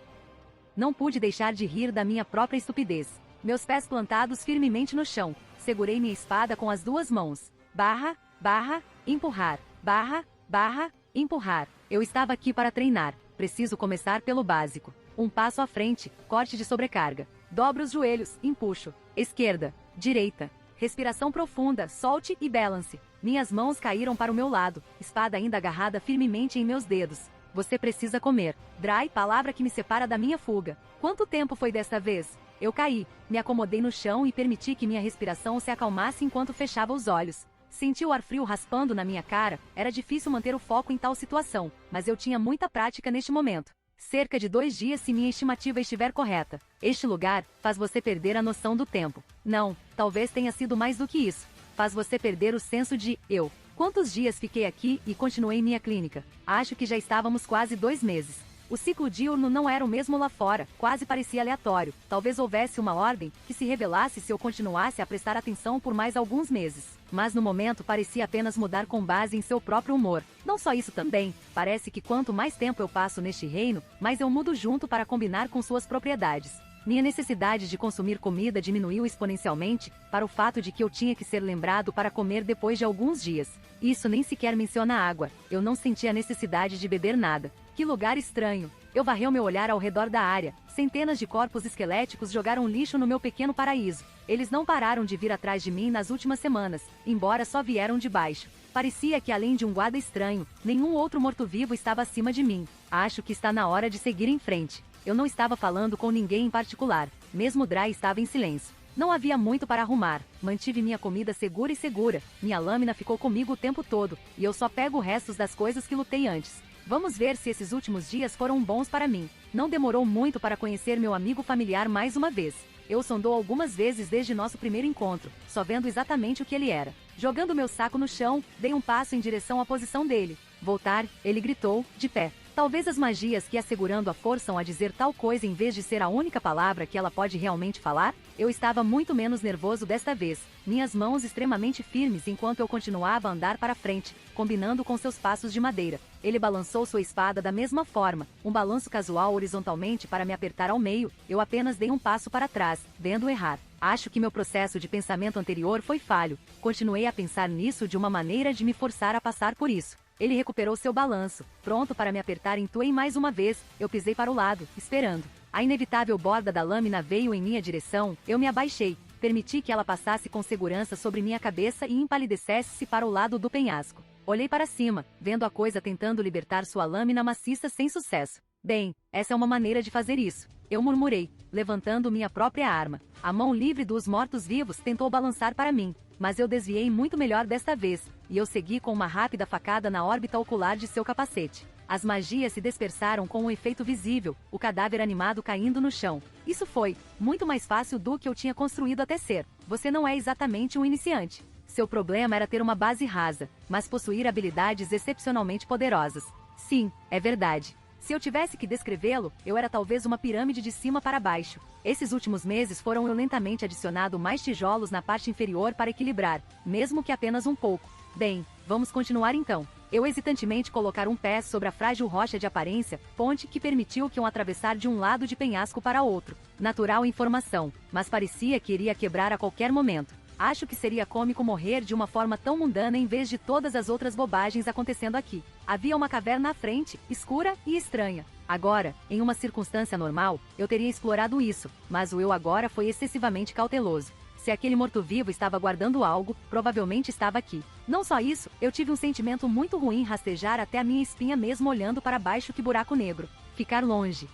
Não pude deixar de rir da minha própria estupidez. meus pés plantados firmemente no chão. Segurei minha espada com as duas mãos. Barra, barra, empurrar. Barra, barra, empurrar. Eu estava aqui para treinar. Preciso começar pelo básico. Um passo à frente, corte de sobrecarga. Dobro os joelhos, empuxo. Esquerda, direita. Respiração profunda, solte e balance. Minhas mãos caíram para o meu lado, espada ainda agarrada firmemente em meus dedos. Você precisa comer. Dry, palavra que me separa da minha fuga. Quanto tempo foi desta vez? Eu caí, me acomodei no chão e permiti que minha respiração se acalmasse enquanto fechava os olhos. Senti o ar frio raspando na minha cara, era difícil manter o foco em tal situação, mas eu tinha muita prática neste momento. Cerca de 2 dias se minha estimativa estiver correta. Este lugar faz você perder a noção do tempo. Não, talvez tenha sido mais do que isso. Faz você perder o senso de eu. Quantos dias fiquei aqui e continuei minha clínica? Acho que já estávamos quase 2 meses. O ciclo diurno não era o mesmo lá fora, quase parecia aleatório. Talvez houvesse uma ordem que se revelasse se eu continuasse a prestar atenção por mais alguns meses. Mas no momento parecia apenas mudar com base em seu próprio humor. Não só isso também, parece que quanto mais tempo eu passo neste reino, mais eu mudo junto para combinar com suas propriedades. Minha necessidade de consumir comida diminuiu exponencialmente, para o fato de que eu tinha que ser lembrado para comer depois de alguns dias. Isso nem sequer menciona água, eu não sentia a necessidade de beber nada. Que lugar estranho! Eu varrei o meu olhar ao redor da área. Centenas de corpos esqueléticos jogaram lixo no meu pequeno paraíso. Eles não pararam de vir atrás de mim nas últimas semanas, embora só vieram de baixo. Parecia que além de um guarda estranho, nenhum outro morto-vivo estava acima de mim. Acho que está na hora de seguir em frente. Eu não estava falando com ninguém em particular. Mesmo Dry estava em silêncio. Não havia muito para arrumar. Mantive minha comida segura e segura. Minha lâmina ficou comigo o tempo todo, e eu só pego restos das coisas que lutei antes. Vamos ver se esses últimos dias foram bons para mim. Não demorou muito para conhecer meu amigo familiar mais uma vez. Eu sondou algumas vezes desde nosso primeiro encontro, só vendo exatamente o que ele era. Jogando meu saco no chão, dei um passo em direção à posição dele. Voltar, ele gritou, de pé. Talvez as magias que a segurando a forçam a dizer tal coisa em vez de ser a única palavra que ela pode realmente falar? Eu estava muito menos nervoso desta vez, minhas mãos extremamente firmes enquanto eu continuava a andar para frente, combinando com seus passos de madeira. Ele balançou sua espada da mesma forma, um balanço casual horizontalmente para me apertar ao meio. Eu apenas dei um passo para trás, vendo errar. Acho que meu processo de pensamento anterior foi falho. Continuei a pensar nisso de uma maneira de me forçar a passar por isso. Ele recuperou seu balanço, pronto para me apertar em Twain mais uma vez. Eu pisei para o lado, esperando. A inevitável borda da lâmina veio em minha direção, eu me abaixei. Permiti que ela passasse com segurança sobre minha cabeça e empalidecesse-se para o lado do penhasco. Olhei para cima, vendo a coisa tentando libertar sua lâmina maciça sem sucesso. Bem, essa é uma maneira de fazer isso. Eu murmurei, levantando minha própria arma. A mão livre dos mortos-vivos tentou balançar para mim, mas eu desviei muito melhor desta vez, e eu segui com uma rápida facada na órbita ocular de seu capacete. As magias se dispersaram com um efeito visível, o cadáver animado caindo no chão. Isso foi muito mais fácil do que eu tinha construído até ser. Você não é exatamente um iniciante. Seu problema era ter uma base rasa, mas possuir habilidades excepcionalmente poderosas. Sim, é verdade. Se eu tivesse que descrevê-lo, eu era talvez uma pirâmide de cima para baixo. Esses últimos meses foram eu lentamente adicionado mais tijolos na parte inferior para equilibrar, mesmo que apenas um pouco. Bem, vamos continuar então. Eu hesitantemente colocar um pé sobre a frágil rocha de aparência, ponte que permitiu que eu atravessar de um lado de penhasco para outro. Natural informação, mas parecia que iria quebrar a qualquer momento. Acho que seria cômico morrer de uma forma tão mundana em vez de todas as outras bobagens acontecendo aqui. Havia uma caverna à frente, escura e estranha. Agora, em uma circunstância normal, eu teria explorado isso, mas o eu agora foi excessivamente cauteloso. Se aquele morto-vivo estava guardando algo, provavelmente estava aqui. Não só isso, eu tive um sentimento muito ruim rastejar até a minha espinha mesmo olhando para baixo que buraco negro. Ficar longe.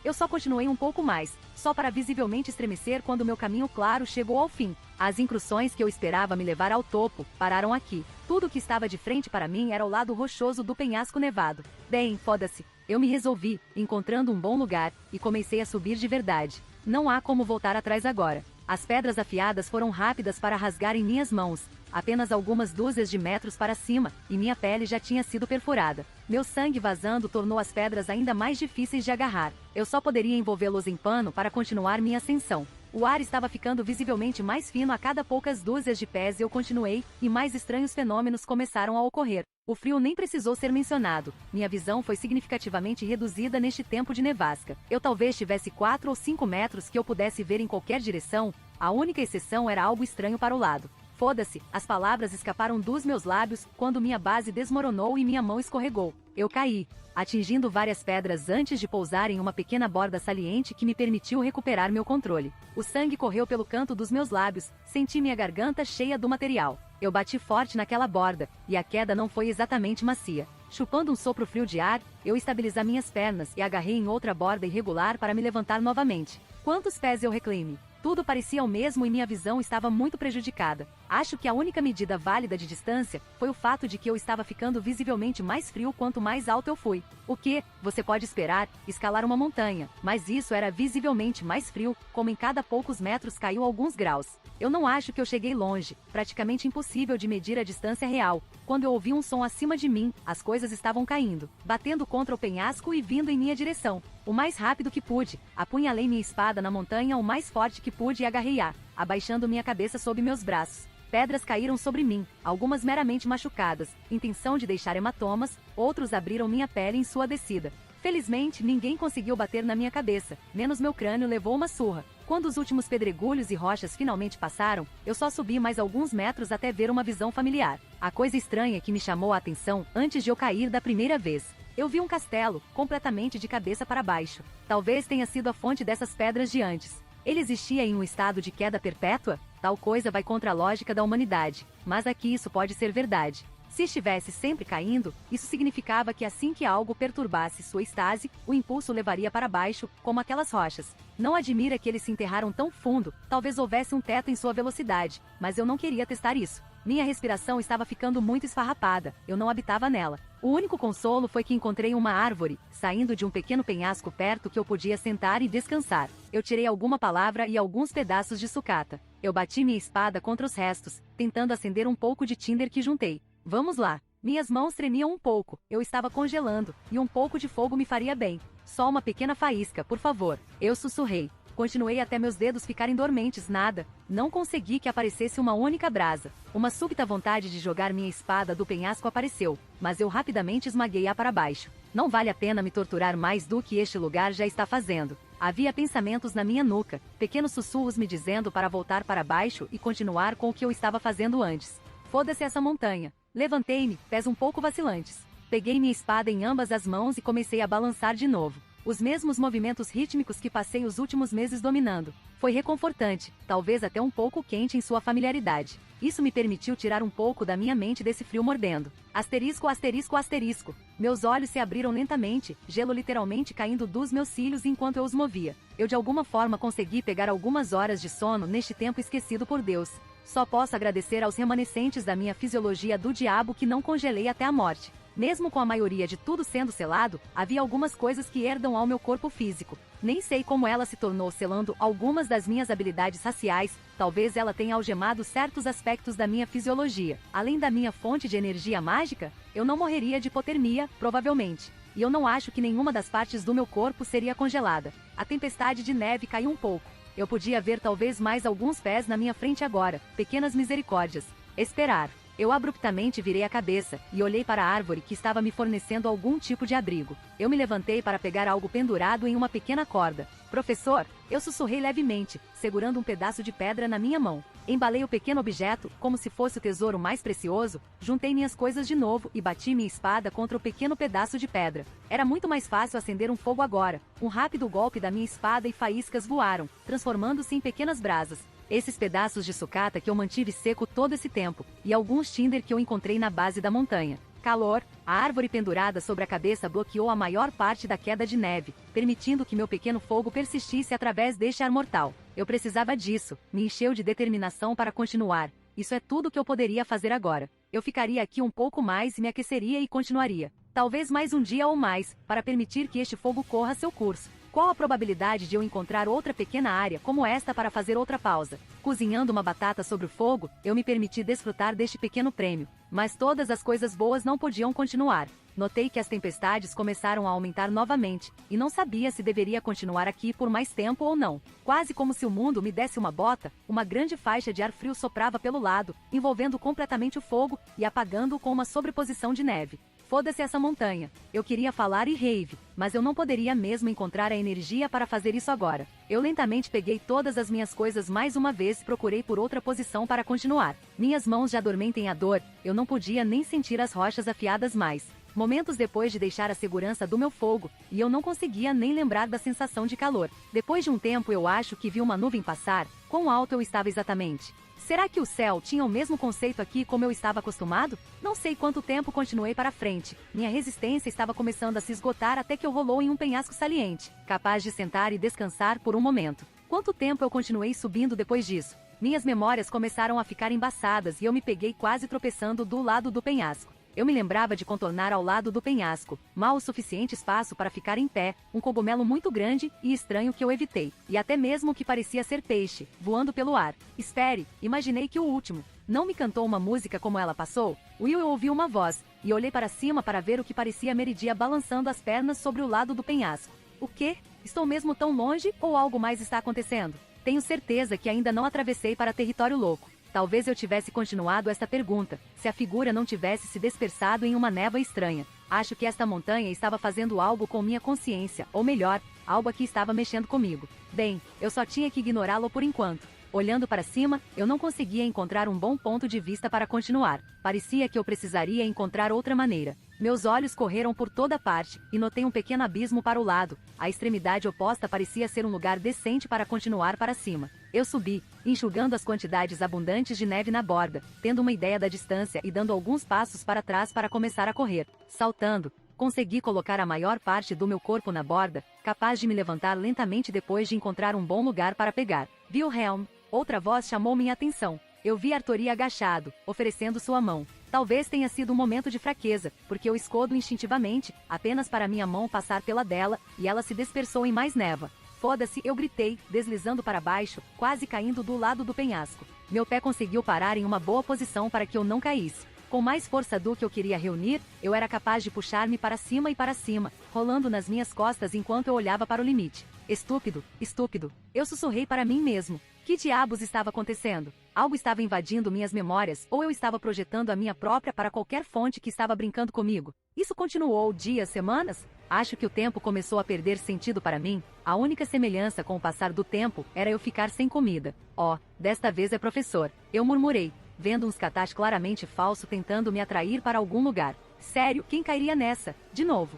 Eu só continuei um pouco mais, só para visivelmente estremecer quando meu caminho claro chegou ao fim. As incursões que eu esperava me levar ao topo, pararam aqui. Tudo que estava de frente para mim era o lado rochoso do penhasco nevado. Bem, foda-se. Eu me resolvi, encontrando um bom lugar, e comecei a subir de verdade. Não há como voltar atrás agora. As pedras afiadas foram rápidas para rasgar em minhas mãos, apenas algumas dúzias de metros para cima, e minha pele já tinha sido perfurada. Meu sangue vazando tornou as pedras ainda mais difíceis de agarrar. Eu só poderia envolvê-los em pano para continuar minha ascensão. O ar estava ficando visivelmente mais fino a cada poucas dúzias de pés e eu continuei, e mais estranhos fenômenos começaram a ocorrer. O frio nem precisou ser mencionado. Minha visão foi significativamente reduzida neste tempo de nevasca. Eu talvez tivesse 4 ou 5 metros que eu pudesse ver em qualquer direção. A única exceção era algo estranho para o lado. Foda-se, as palavras escaparam dos meus lábios quando minha base desmoronou e minha mão escorregou. Eu caí, atingindo várias pedras antes de pousar em uma pequena borda saliente que me permitiu recuperar meu controle. O sangue correu pelo canto dos meus lábios, senti minha garganta cheia do material. Eu bati forte naquela borda, e a queda não foi exatamente macia. Chupando um sopro frio de ar, eu estabilizei minhas pernas e agarrei em outra borda irregular para me levantar novamente. Quantos pés eu reclame? Tudo parecia o mesmo e minha visão estava muito prejudicada. Acho que a única medida válida de distância foi o fato de que eu estava ficando visivelmente mais frio quanto mais alto eu fui. O que, você pode esperar, escalar uma montanha, mas isso era visivelmente mais frio, como em cada poucos metros caiu alguns graus. Eu não acho que eu cheguei longe, praticamente impossível de medir a distância real. Quando eu ouvi um som acima de mim, as coisas estavam caindo, batendo contra o penhasco e vindo em minha direção. O mais rápido que pude, apunhalei minha espada na montanha o mais forte que pude e agarrei-a, abaixando minha cabeça sob meus braços. Pedras caíram sobre mim, algumas meramente machucadas, intenção de deixar hematomas, outros abriram minha pele em sua descida. Felizmente, ninguém conseguiu bater na minha cabeça, menos meu crânio levou uma surra. Quando os últimos pedregulhos e rochas finalmente passaram, eu só subi mais alguns metros até ver uma visão familiar. A coisa estranha que me chamou a atenção antes de eu cair da primeira vez. Eu vi um castelo, completamente de cabeça para baixo. Talvez tenha sido a fonte dessas pedras de antes. Ele existia em um estado de queda perpétua? Tal coisa vai contra a lógica da humanidade, mas aqui isso pode ser verdade. Se estivesse sempre caindo, isso significava que assim que algo perturbasse sua estase, o impulso levaria para baixo, como aquelas rochas. Não admira que eles se enterraram tão fundo, talvez houvesse um teto em sua velocidade, mas eu não queria testar isso. Minha respiração estava ficando muito esfarrapada, eu não habitava nela. O único consolo foi que encontrei uma árvore, saindo de um pequeno penhasco perto que eu podia sentar e descansar. Eu tirei alguma palavra e alguns pedaços de sucata. Eu bati minha espada contra os restos, tentando acender um pouco de tinder que juntei. Vamos lá. Minhas mãos tremiam um pouco, eu estava congelando, e um pouco de fogo me faria bem. Só uma pequena faísca, por favor. Eu sussurrei. Continuei até meus dedos ficarem dormentes, nada. Não consegui que aparecesse uma única brasa. Uma súbita vontade de jogar minha espada do penhasco apareceu, mas eu rapidamente esmaguei-a para baixo. Não vale a pena me torturar mais do que este lugar já está fazendo. Havia pensamentos na minha nuca, pequenos sussurros me dizendo para voltar para baixo e continuar com o que eu estava fazendo antes. Foda-se essa montanha. Levantei-me, pés um pouco vacilantes. Peguei minha espada em ambas as mãos e comecei a balançar de novo. Os mesmos movimentos rítmicos que passei os últimos meses dominando. Foi reconfortante, talvez até um pouco quente em sua familiaridade. Isso me permitiu tirar um pouco da minha mente desse frio mordendo. Asterisco, asterisco, asterisco. Meus olhos se abriram lentamente, gelo literalmente caindo dos meus cílios enquanto eu os movia. Eu de alguma forma consegui pegar algumas horas de sono neste tempo esquecido por Deus. Só posso agradecer aos remanescentes da minha fisiologia do diabo que não congelei até a morte. Mesmo com a maioria de tudo sendo selado, havia algumas coisas que herdam ao meu corpo físico. Nem sei como ela se tornou selando algumas das minhas habilidades raciais, talvez ela tenha algemado certos aspectos da minha fisiologia. Além da minha fonte de energia mágica, eu não morreria de hipotermia, provavelmente. E eu não acho que nenhuma das partes do meu corpo seria congelada. A tempestade de neve caiu um pouco. Eu podia ver talvez mais alguns pés na minha frente agora, pequenas misericórdias. Esperar. Eu abruptamente virei a cabeça, e olhei para a árvore que estava me fornecendo algum tipo de abrigo. Eu me levantei para pegar algo pendurado em uma pequena corda. Professor, eu sussurrei levemente, segurando um pedaço de pedra na minha mão. Embalei o pequeno objeto, como se fosse o tesouro mais precioso, juntei minhas coisas de novo e bati minha espada contra o pequeno pedaço de pedra. Era muito mais fácil acender um fogo agora. Um rápido golpe da minha espada e faíscas voaram, transformando-se em pequenas brasas. Esses pedaços de sucata que eu mantive seco todo esse tempo, e alguns tinder que eu encontrei na base da montanha. Calor, a árvore pendurada sobre a cabeça bloqueou a maior parte da queda de neve, permitindo que meu pequeno fogo persistisse através deste ar mortal. Eu precisava disso, me encheu de determinação para continuar. Isso é tudo que eu poderia fazer agora. Eu ficaria aqui um pouco mais e me aqueceria e continuaria. Talvez mais um dia ou mais, para permitir que este fogo corra seu curso. Qual a probabilidade de eu encontrar outra pequena área como esta para fazer outra pausa? Cozinhando uma batata sobre o fogo, eu me permiti desfrutar deste pequeno prêmio. Mas todas as coisas boas não podiam continuar. Notei que as tempestades começaram a aumentar novamente, e não sabia se deveria continuar aqui por mais tempo ou não. Quase como se o mundo me desse uma bota, uma grande faixa de ar frio soprava pelo lado, envolvendo completamente o fogo e apagando-o com uma sobreposição de neve. Foda-se essa montanha. Eu queria falar e rave, mas eu não poderia mesmo encontrar a energia para fazer isso agora. Eu lentamente peguei todas as minhas coisas mais uma vez e procurei por outra posição para continuar. Minhas mãos já dormentem a dor, eu não podia nem sentir as rochas afiadas mais. Momentos depois de deixar a segurança do meu fogo, e eu não conseguia nem lembrar da sensação de calor. Depois de um tempo eu acho que vi uma nuvem passar. Quão alto eu estava exatamente? Será que o céu tinha o mesmo conceito aqui como eu estava acostumado? Não sei quanto tempo continuei para frente. Minha resistência estava começando a se esgotar até que eu rolou em um penhasco saliente, capaz de sentar e descansar por um momento. Quanto tempo eu continuei subindo depois disso? Minhas memórias começaram a ficar embaçadas e eu me peguei quase tropeçando do lado do penhasco. Eu me lembrava de contornar ao lado do penhasco, mal o suficiente espaço para ficar em pé, um cogumelo muito grande e estranho que eu evitei, e até mesmo o que parecia ser peixe, voando pelo ar. Espere, imaginei que o último. Não me cantou uma música como ela passou? Eu ouvi uma voz, e olhei para cima para ver o que parecia Meridia balançando as pernas sobre o lado do penhasco. O quê? Estou mesmo tão longe ou algo mais está acontecendo? Tenho certeza que ainda não atravessei para território louco. Talvez eu tivesse continuado esta pergunta, se a figura não tivesse se dispersado em uma névoa estranha. Acho que esta montanha estava fazendo algo com minha consciência, ou melhor, algo aqui estava mexendo comigo. Bem, eu só tinha que ignorá-lo por enquanto. Olhando para cima, eu não conseguia encontrar um bom ponto de vista para continuar. Parecia que eu precisaria encontrar outra maneira. Meus olhos correram por toda parte, e notei um pequeno abismo para o lado. A extremidade oposta parecia ser um lugar decente para continuar para cima. Eu subi, enxugando as quantidades abundantes de neve na borda, tendo uma ideia da distância e dando alguns passos para trás para começar a correr. Saltando, consegui colocar a maior parte do meu corpo na borda, capaz de me levantar lentamente depois de encontrar um bom lugar para pegar. Wilhelm, outra voz chamou minha atenção. Eu vi Artori agachado, oferecendo sua mão. Talvez tenha sido um momento de fraqueza, porque eu escondo instintivamente, apenas para minha mão passar pela dela, e ela se dispersou em mais névoa. Foda-se, eu gritei, deslizando para baixo, quase caindo do lado do penhasco. Meu pé conseguiu parar em uma boa posição para que eu não caísse. Com mais força do que eu queria reunir, eu era capaz de puxar-me para cima e para cima, rolando nas minhas costas enquanto eu olhava para o limite. Estúpido, estúpido. Eu sussurrei para mim mesmo. Que diabos estava acontecendo? Algo estava invadindo minhas memórias, ou eu estava projetando a minha própria para qualquer fonte que estava brincando comigo. Isso continuou dias, semanas? Acho que o tempo começou a perder sentido para mim. A única semelhança com o passar do tempo era eu ficar sem comida. Oh, desta vez é professor. Eu murmurei, vendo um Skatash claramente falso tentando me atrair para algum lugar. Sério, quem cairia nessa? De novo.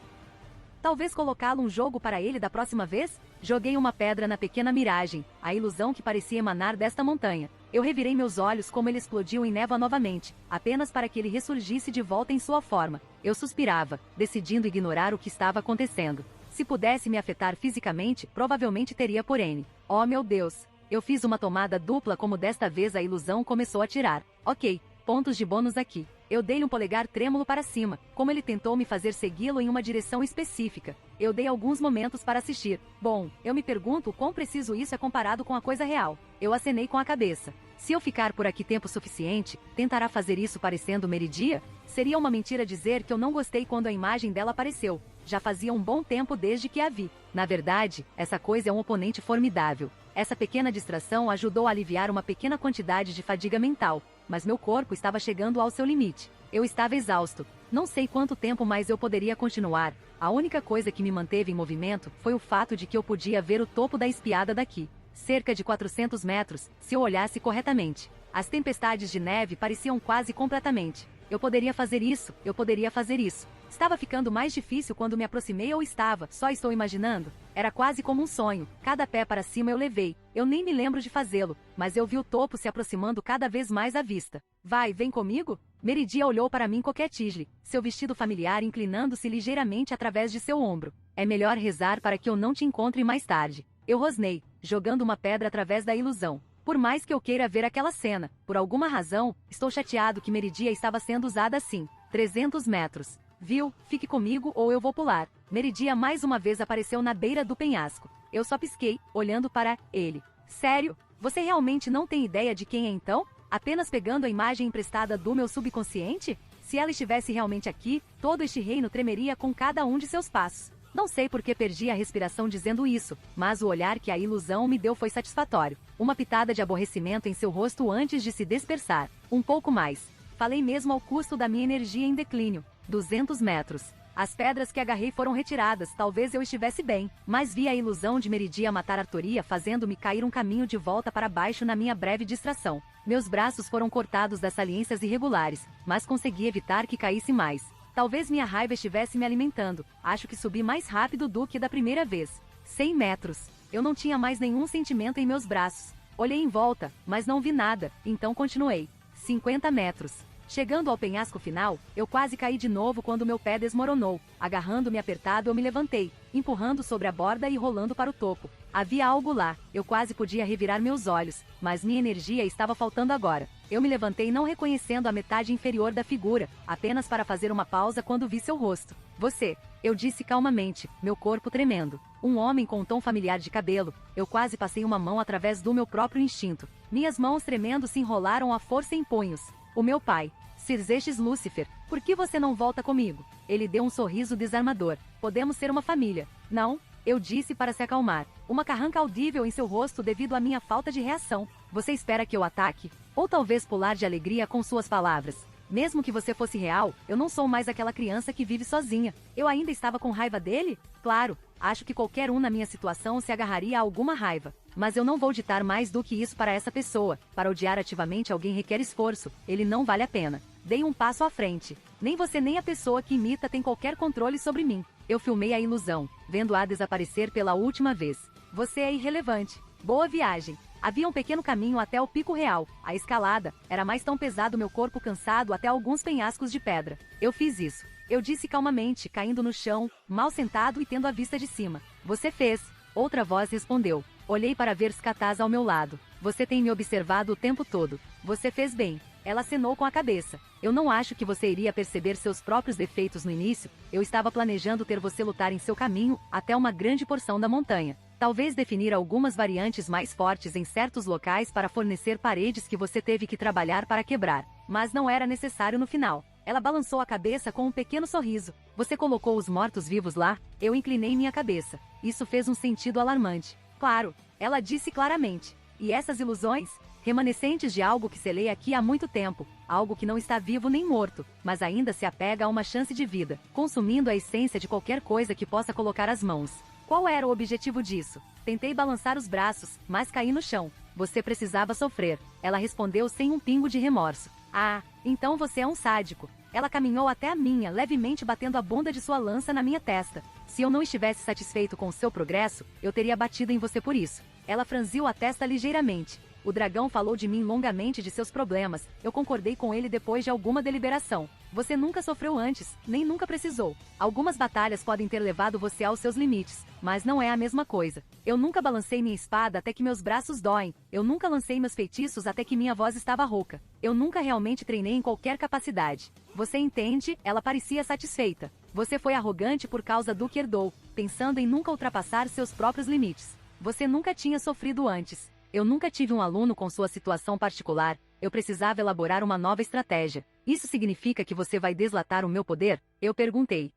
Talvez colocá-lo um jogo para ele da próxima vez? Joguei uma pedra na pequena miragem, a ilusão que parecia emanar desta montanha. Eu revirei meus olhos como ele explodiu em névoa novamente, apenas para que ele ressurgisse de volta em sua forma. Eu suspirava, decidindo ignorar o que estava acontecendo. Se pudesse me afetar fisicamente, provavelmente teria por N. Oh meu Deus! Eu fiz uma tomada dupla como desta vez a ilusão começou a tirar. Ok, pontos de bônus aqui. Eu dei um polegar trêmulo para cima, como ele tentou me fazer segui-lo em uma direção específica. Eu dei alguns momentos para assistir. Bom, eu me pergunto o quão preciso isso é comparado com a coisa real. Eu acenei com a cabeça. Se eu ficar por aqui tempo suficiente, tentará fazer isso parecendo Meridia? Seria uma mentira dizer que eu não gostei quando a imagem dela apareceu. Já fazia um bom tempo desde que a vi. Na verdade, essa coisa é um oponente formidável. Essa pequena distração ajudou a aliviar uma pequena quantidade de fadiga mental, mas meu corpo estava chegando ao seu limite. Eu estava exausto. Não sei quanto tempo mais eu poderia continuar. A única coisa que me manteve em movimento foi o fato de que eu podia ver o topo da espiada daqui. Cerca de 400 metros, se eu olhasse corretamente. As tempestades de neve pareciam quase completamente. Eu poderia fazer isso, eu poderia fazer isso. Estava ficando mais difícil quando me aproximei ou estava, só estou imaginando? Era quase como um sonho. Cada pé para cima eu levei. Eu nem me lembro de fazê-lo, mas eu vi o topo se aproximando cada vez mais à vista. Vai, vem comigo? Meridia olhou para mim coquetige, seu vestido familiar inclinando-se ligeiramente através de seu ombro. É melhor rezar para que eu não te encontre mais tarde. Eu rosnei, jogando uma pedra através da ilusão. Por mais que eu queira ver aquela cena, por alguma razão, estou chateado que Meridia estava sendo usada assim. 300 metros. Viu? Fique comigo ou eu vou pular. Meridia mais uma vez apareceu na beira do penhasco. Eu só pisquei, olhando para ele. Sério? Você realmente não tem ideia de quem é então? Apenas pegando a imagem emprestada do meu subconsciente? Se ela estivesse realmente aqui, todo este reino tremeria com cada um de seus passos. Não sei por que perdi a respiração dizendo isso, mas o olhar que a ilusão me deu foi satisfatório. Uma pitada de aborrecimento em seu rosto antes de se dispersar. Um pouco mais. Falei mesmo ao custo da minha energia em declínio. 200 metros. As pedras que agarrei foram retiradas, talvez eu estivesse bem, mas vi a ilusão de Meridia matar Artoria fazendo-me cair um caminho de volta para baixo na minha breve distração. Meus braços foram cortados das saliências irregulares, mas consegui evitar que caísse mais. Talvez minha raiva estivesse me alimentando, acho que subi mais rápido do que da primeira vez. 100 metros. Eu não tinha mais nenhum sentimento em meus braços. Olhei em volta, mas não vi nada, então continuei. 50 metros. Chegando ao penhasco final, eu quase caí de novo quando meu pé desmoronou. Agarrando-me apertado, eu me levantei, empurrando sobre a borda e rolando para o topo. Havia algo lá, eu quase podia revirar meus olhos, mas minha energia estava faltando agora. Eu me levantei não reconhecendo a metade inferior da figura, apenas para fazer uma pausa quando vi seu rosto. Você, eu disse calmamente, meu corpo tremendo. Um homem com um tom familiar de cabelo, eu quase passei uma mão através do meu próprio instinto. Minhas mãos tremendo se enrolaram à força em punhos. O meu pai. Sir Zestes Lúcifer, por que você não volta comigo? Ele deu um sorriso desarmador. Podemos ser uma família. Não? Eu disse para se acalmar. Uma carranca audível em seu rosto devido à minha falta de reação. Você espera que eu ataque? Ou talvez pular de alegria com suas palavras. Mesmo que você fosse real, eu não sou mais aquela criança que vive sozinha. Eu ainda estava com raiva dele? Claro, acho que qualquer um na minha situação se agarraria a alguma raiva. Mas eu não vou ditar mais do que isso para essa pessoa. Para odiar ativamente alguém requer esforço. Ele não vale a pena. Dei um passo à frente. Nem você nem a pessoa que imita tem qualquer controle sobre mim. Eu filmei a ilusão, vendo-a desaparecer pela última vez. Você é irrelevante. Boa viagem. Havia um pequeno caminho até o pico real. A escalada era mais tão pesado meu corpo cansado até alguns penhascos de pedra. Eu fiz isso. Eu disse calmamente, caindo no chão, mal sentado e tendo a vista de cima. Você fez. Outra voz respondeu. Olhei para ver Skataz ao meu lado. Você tem me observado o tempo todo. Você fez bem. Ela acenou com a cabeça. Eu não acho que você iria perceber seus próprios defeitos no início. Eu estava planejando ter você lutar em seu caminho até uma grande porção da montanha. Talvez definir algumas variantes mais fortes em certos locais para fornecer paredes que você teve que trabalhar para quebrar. Mas não era necessário no final. Ela balançou a cabeça com um pequeno sorriso. Você colocou os mortos-vivos lá? Eu inclinei minha cabeça. Isso fez um sentido alarmante. Claro, ela disse claramente. E essas ilusões? Remanescentes de algo que selei aqui há muito tempo, algo que não está vivo nem morto, mas ainda se apega a uma chance de vida, consumindo a essência de qualquer coisa que possa colocar as mãos. Qual era o objetivo disso? Tentei balançar os braços, mas caí no chão. Você precisava sofrer. Ela respondeu sem um pingo de remorso. Ah, então você é um sádico. Ela caminhou até a minha, levemente batendo a bunda de sua lança na minha testa. Se eu não estivesse satisfeito com o seu progresso, eu teria batido em você por isso. Ela franziu a testa ligeiramente. O dragão falou de mim longamente de seus problemas. Eu concordei com ele depois de alguma deliberação. Você nunca sofreu antes, nem nunca precisou. Algumas batalhas podem ter levado você aos seus limites, mas não é a mesma coisa. Eu nunca balancei minha espada até que meus braços doem. Eu nunca lancei meus feitiços até que minha voz estava rouca. Eu nunca realmente treinei em qualquer capacidade. Você entende? Ela parecia satisfeita. Você foi arrogante por causa do que herdou, pensando em nunca ultrapassar seus próprios limites. Você nunca tinha sofrido antes. Eu nunca tive um aluno com sua situação particular, eu precisava elaborar uma nova estratégia. Isso significa que você vai deslatar o meu poder? Eu perguntei.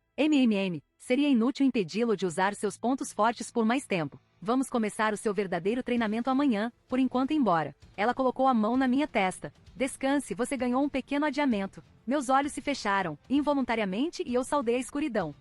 Seria inútil impedi-lo de usar seus pontos fortes por mais tempo. Vamos começar o seu verdadeiro treinamento amanhã, por enquanto embora. Ela colocou a mão na minha testa. Descanse, você ganhou um pequeno adiamento. Meus olhos se fecharam, involuntariamente, e eu saudei a escuridão.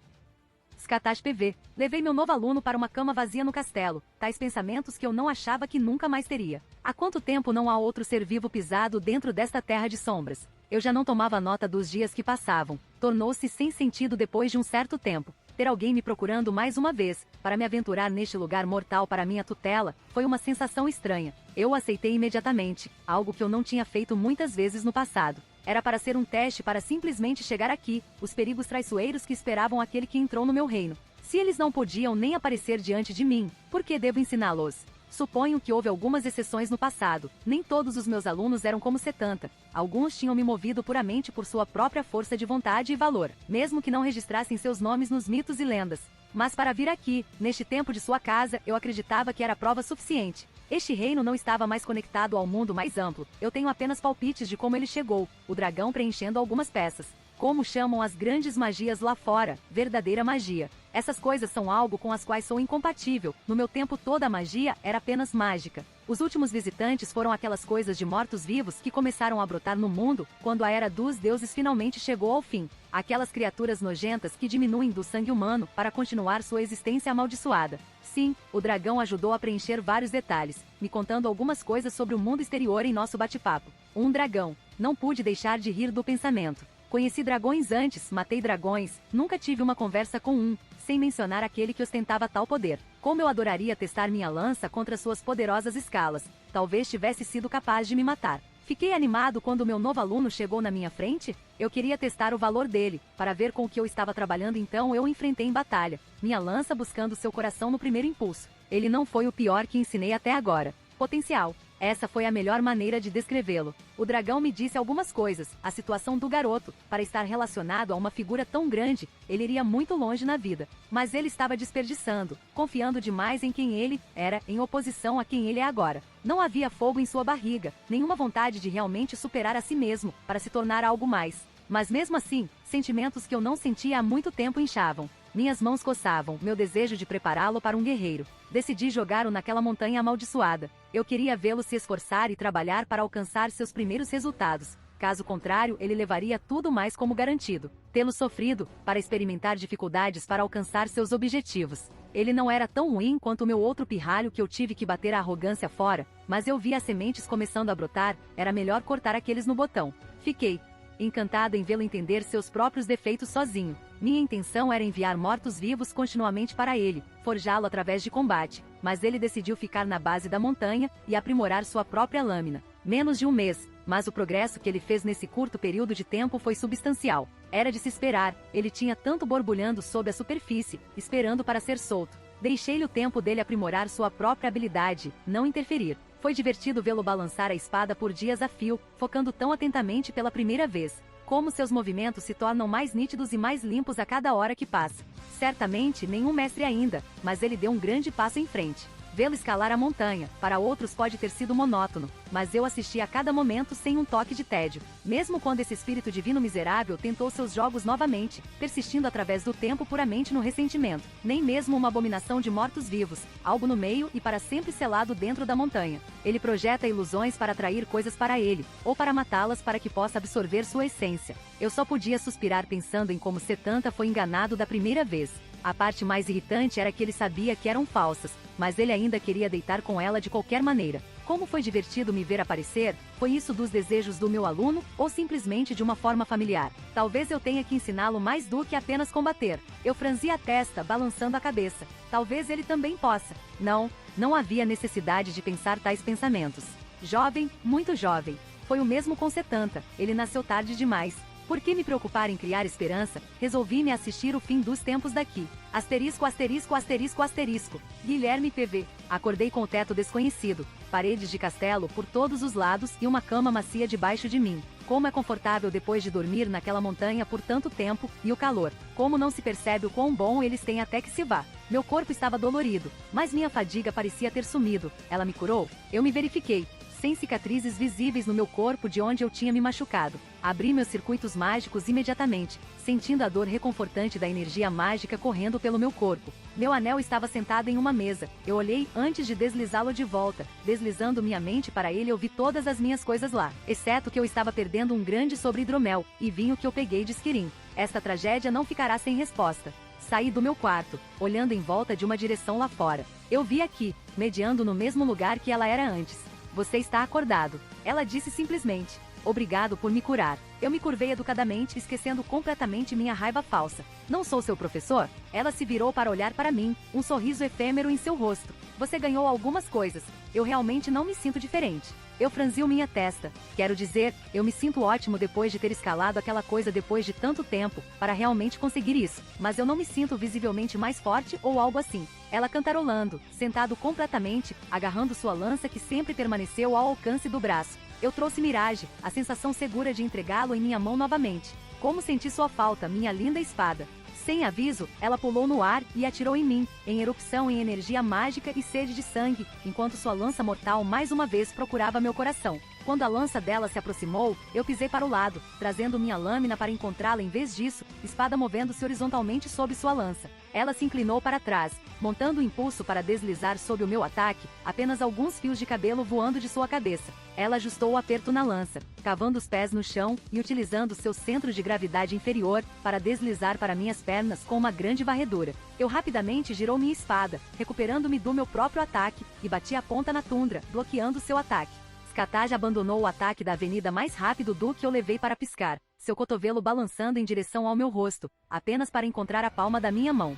Skataz PV. Levei meu novo aluno para uma cama vazia no castelo, tais pensamentos que eu não achava que nunca mais teria. Há quanto tempo não há outro ser vivo pisado dentro desta terra de sombras? Eu já não tomava nota dos dias que passavam. Tornou-se sem sentido depois de um certo tempo. Ter alguém me procurando mais uma vez, para me aventurar neste lugar mortal para minha tutela, foi uma sensação estranha. Eu o aceitei imediatamente, algo que eu não tinha feito muitas vezes no passado. Era para ser um teste para simplesmente chegar aqui, os perigos traiçoeiros que esperavam aquele que entrou no meu reino. Se eles não podiam nem aparecer diante de mim, por que devo ensiná-los? Suponho que houve algumas exceções no passado. Nem todos os meus alunos eram como Setanta. Alguns tinham me movido puramente por sua própria força de vontade e valor, mesmo que não registrassem seus nomes nos mitos e lendas. Mas para vir aqui, neste tempo de sua casa, eu acreditava que era prova suficiente. Este reino não estava mais conectado ao mundo mais amplo. Eu tenho apenas palpites de como ele chegou, o dragão preenchendo algumas peças. Como chamam as grandes magias lá fora, verdadeira magia. Essas coisas são algo com as quais sou incompatível. No meu tempo toda a magia era apenas mágica. Os últimos visitantes foram aquelas coisas de mortos-vivos que começaram a brotar no mundo quando a Era dos Deuses finalmente chegou ao fim. Aquelas criaturas nojentas que diminuem do sangue humano para continuar sua existência amaldiçoada. Sim, o dragão ajudou a preencher vários detalhes, me contando algumas coisas sobre o mundo exterior em nosso bate-papo. Um dragão. Não pude deixar de rir do pensamento. Conheci dragões antes, matei dragões, nunca tive uma conversa com um, sem mencionar aquele que ostentava tal poder. Como eu adoraria testar minha lança contra suas poderosas escalas. Talvez tivesse sido capaz de me matar. Fiquei animado quando meu novo aluno chegou na minha frente. Eu queria testar o valor dele, para ver com o que eu estava trabalhando, então eu o enfrentei em batalha. Minha lança buscando seu coração no primeiro impulso. Ele não foi o pior que ensinei até agora. Potencial. Essa foi a melhor maneira de descrevê-lo. O dragão me disse algumas coisas, a situação do garoto, para estar relacionado a uma figura tão grande, ele iria muito longe na vida. Mas ele estava desperdiçando, confiando demais em quem ele era, em oposição a quem ele é agora. Não havia fogo em sua barriga, nenhuma vontade de realmente superar a si mesmo, para se tornar algo mais. Mas mesmo assim, sentimentos que eu não sentia há muito tempo inchavam. Minhas mãos coçavam, meu desejo de prepará-lo para um guerreiro. Decidi jogá-lo naquela montanha amaldiçoada. Eu queria vê-lo se esforçar e trabalhar para alcançar seus primeiros resultados. Caso contrário, ele levaria tudo mais como garantido. Tê-lo sofrido, para experimentar dificuldades para alcançar seus objetivos. Ele não era tão ruim quanto o meu outro pirralho que eu tive que bater a arrogância fora, mas eu vi as sementes começando a brotar, era melhor cortar aqueles no botão. Fiquei encantado em vê-lo entender seus próprios defeitos sozinho. Minha intenção era enviar mortos-vivos continuamente para ele, forjá-lo através de combate, mas ele decidiu ficar na base da montanha e aprimorar sua própria lâmina. Menos de um mês, mas o progresso que ele fez nesse curto período de tempo foi substancial. Era de se esperar, ele tinha tanto borbulhando sob a superfície, esperando para ser solto. Deixei-lhe o tempo dele aprimorar sua própria habilidade, não interferir. Foi divertido vê-lo balançar a espada por dias a fio, focando tão atentamente pela primeira vez. Como seus movimentos se tornam mais nítidos e mais limpos a cada hora que passa. Certamente nenhum mestre ainda, mas ele deu um grande passo em frente. Vê-lo escalar a montanha, para outros pode ter sido monótono, mas eu assisti a cada momento sem um toque de tédio. Mesmo quando esse espírito divino miserável tentou seus jogos novamente, persistindo através do tempo puramente no ressentimento. Nem mesmo uma abominação de mortos-vivos, algo no meio e para sempre selado dentro da montanha. Ele projeta ilusões para atrair coisas para ele, ou para matá-las para que possa absorver sua essência. Eu só podia suspirar pensando em como Setanta foi enganado da primeira vez. A parte mais irritante era que ele sabia que eram falsas, mas ele ainda queria deitar com ela de qualquer maneira. Como foi divertido me ver aparecer, foi isso dos desejos do meu aluno, ou simplesmente de uma forma familiar? Talvez eu tenha que ensiná-lo mais do que apenas combater. Eu franzi a testa, balançando a cabeça. Talvez ele também possa. Não havia necessidade de pensar tais pensamentos. Jovem, muito jovem. Foi o mesmo com Setanta, ele nasceu tarde demais. Por que me preocupar em criar esperança? Resolvi-me assistir o fim dos tempos daqui. Asterisco, asterisco, asterisco, asterisco. Guilherme PV. Acordei com o teto desconhecido, paredes de castelo por todos os lados e uma cama macia debaixo de mim. Como é confortável depois de dormir naquela montanha por tanto tempo, e o calor. Como não se percebe o quão bom eles têm até que se vá. Meu corpo estava dolorido, mas minha fadiga parecia ter sumido. Ela me curou? Eu me verifiquei. Sem cicatrizes visíveis no meu corpo de onde eu tinha me machucado. Abri meus circuitos mágicos imediatamente, sentindo a dor reconfortante da energia mágica correndo pelo meu corpo. Meu anel estava sentado em uma mesa. Eu olhei antes de deslizá-lo de volta. Deslizando minha mente para ele, eu vi todas as minhas coisas lá, exceto que eu estava perdendo um grande sobre hidromel, e vinho que eu peguei de Skirin. Esta tragédia não ficará sem resposta. Saí do meu quarto, olhando em volta de uma direção lá fora. Eu vi aqui, mediando no mesmo lugar que ela era antes. Você está acordado. Ela disse simplesmente. Obrigado por me curar. Eu me curvei educadamente, esquecendo completamente minha raiva falsa. Não sou seu professor? Ela se virou para olhar para mim, um sorriso efêmero em seu rosto. Você ganhou algumas coisas. Eu realmente não me sinto diferente. Eu franziu minha testa. Quero dizer, eu me sinto ótimo depois de ter escalado aquela coisa depois de tanto tempo, para realmente conseguir isso. Mas eu não me sinto visivelmente mais forte ou algo assim. Ela cantarolando, sentado completamente, agarrando sua lança que sempre permaneceu ao alcance do braço. Eu trouxe Mirage, a sensação segura de entregá-lo em minha mão novamente. Como senti sua falta, minha linda espada. Sem aviso, ela pulou no ar e atirou em mim, em erupção em energia mágica e sede de sangue, enquanto sua lança mortal mais uma vez procurava meu coração. Quando a lança dela se aproximou, eu pisei para o lado, trazendo minha lâmina para encontrá-la. Em vez disso, espada movendo-se horizontalmente sob sua lança. Ela se inclinou para trás, montando o impulso para deslizar sob o meu ataque, apenas alguns fios de cabelo voando de sua cabeça. Ela ajustou o aperto na lança, cavando os pés no chão e utilizando seu centro de gravidade inferior para deslizar para minhas pernas com uma grande varredura. Eu rapidamente girou minha espada, recuperando-me do meu próprio ataque, e bati a ponta na tundra, bloqueando seu ataque. Skataj abandonou o ataque da avenida mais rápido do que eu levei para piscar, seu cotovelo balançando em direção ao meu rosto, apenas para encontrar a palma da minha mão.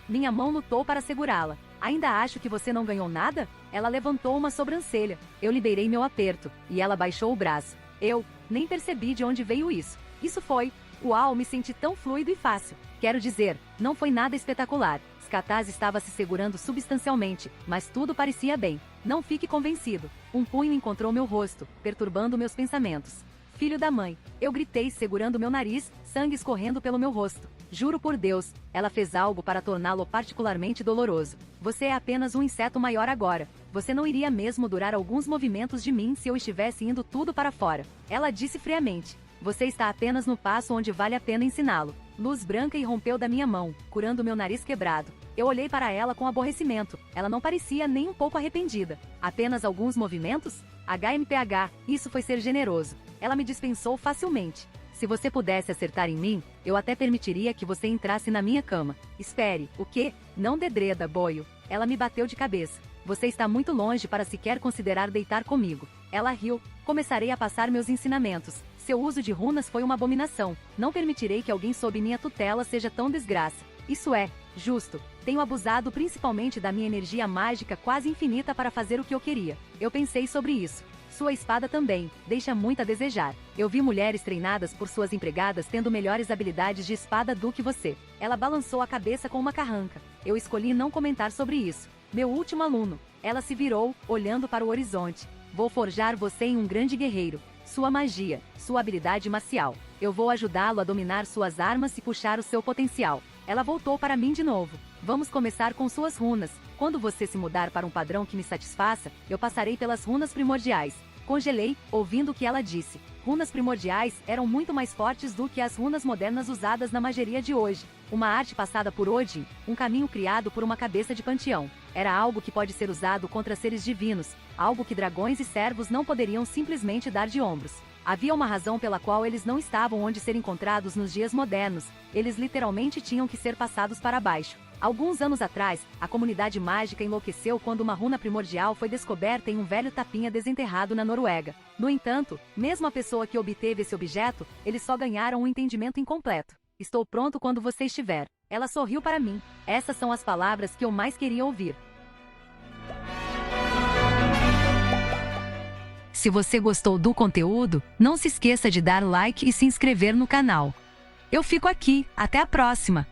Minha mão lutou para segurá-la. Ainda acho que você não ganhou nada? Ela levantou uma sobrancelha. Eu liberei meu aperto, e ela baixou o braço. Eu nem percebi de onde veio isso. Isso foi... Uau, me senti tão fluido e fácil. Quero dizer, não foi nada espetacular. Skataj estava se segurando substancialmente, mas tudo parecia bem. Não fique convencido. Um punho encontrou meu rosto, perturbando meus pensamentos. Filho da mãe, eu gritei segurando meu nariz, sangue escorrendo pelo meu rosto. Juro por Deus, ela fez algo para torná-lo particularmente doloroso. Você é apenas um inseto maior agora. Você não iria mesmo durar alguns movimentos de mim se eu estivesse indo tudo para fora. Ela disse friamente. Você está apenas no passo onde vale a pena ensiná-lo. Luz branca irrompeu da minha mão, curando meu nariz quebrado. Eu olhei para ela com aborrecimento. Ela não parecia nem um pouco arrependida. Apenas alguns movimentos? HMPH, isso foi ser generoso. Ela me dispensou facilmente. Se você pudesse acertar em mim, eu até permitiria que você entrasse na minha cama. Espere, o quê? Não dedreda, boio. Ela me bateu de cabeça. Você está muito longe para sequer considerar deitar comigo. Ela riu. Começarei a passar meus ensinamentos. Seu uso de runas foi uma abominação. Não permitirei que alguém sob minha tutela seja tão desgraça. Isso é justo. Tenho abusado principalmente da minha energia mágica quase infinita para fazer o que eu queria. Eu pensei sobre isso. Sua espada também, deixa muito a desejar. Eu vi mulheres treinadas por suas empregadas tendo melhores habilidades de espada do que você. Ela balançou a cabeça com uma carranca. Eu escolhi não comentar sobre isso. Meu último aluno. Ela se virou, olhando para o horizonte. Vou forjar você em um grande guerreiro. Sua magia, sua habilidade marcial. Eu vou ajudá-lo a dominar suas armas e puxar o seu potencial. Ela voltou para mim de novo. Vamos começar com suas runas. Quando você se mudar para um padrão que me satisfaça, eu passarei pelas runas primordiais. Congelei, ouvindo o que ela disse. Runas primordiais eram muito mais fortes do que as runas modernas usadas na magia de hoje. Uma arte passada por Odin, um caminho criado por uma cabeça de panteão. Era algo que pode ser usado contra seres divinos, algo que dragões e servos não poderiam simplesmente dar de ombros. Havia uma razão pela qual eles não estavam onde ser encontrados nos dias modernos. Eles literalmente tinham que ser passados para baixo. Alguns anos atrás, a comunidade mágica enlouqueceu quando uma runa primordial foi descoberta em um velho tapinha desenterrado na Noruega. No entanto, mesmo a pessoa que obteve esse objeto, eles só ganharam um entendimento incompleto. Estou pronto quando você estiver. Ela sorriu para mim. Essas são as palavras que eu mais queria ouvir. Se você gostou do conteúdo, não se esqueça de dar like e se inscrever no canal. Eu fico aqui, até a próxima!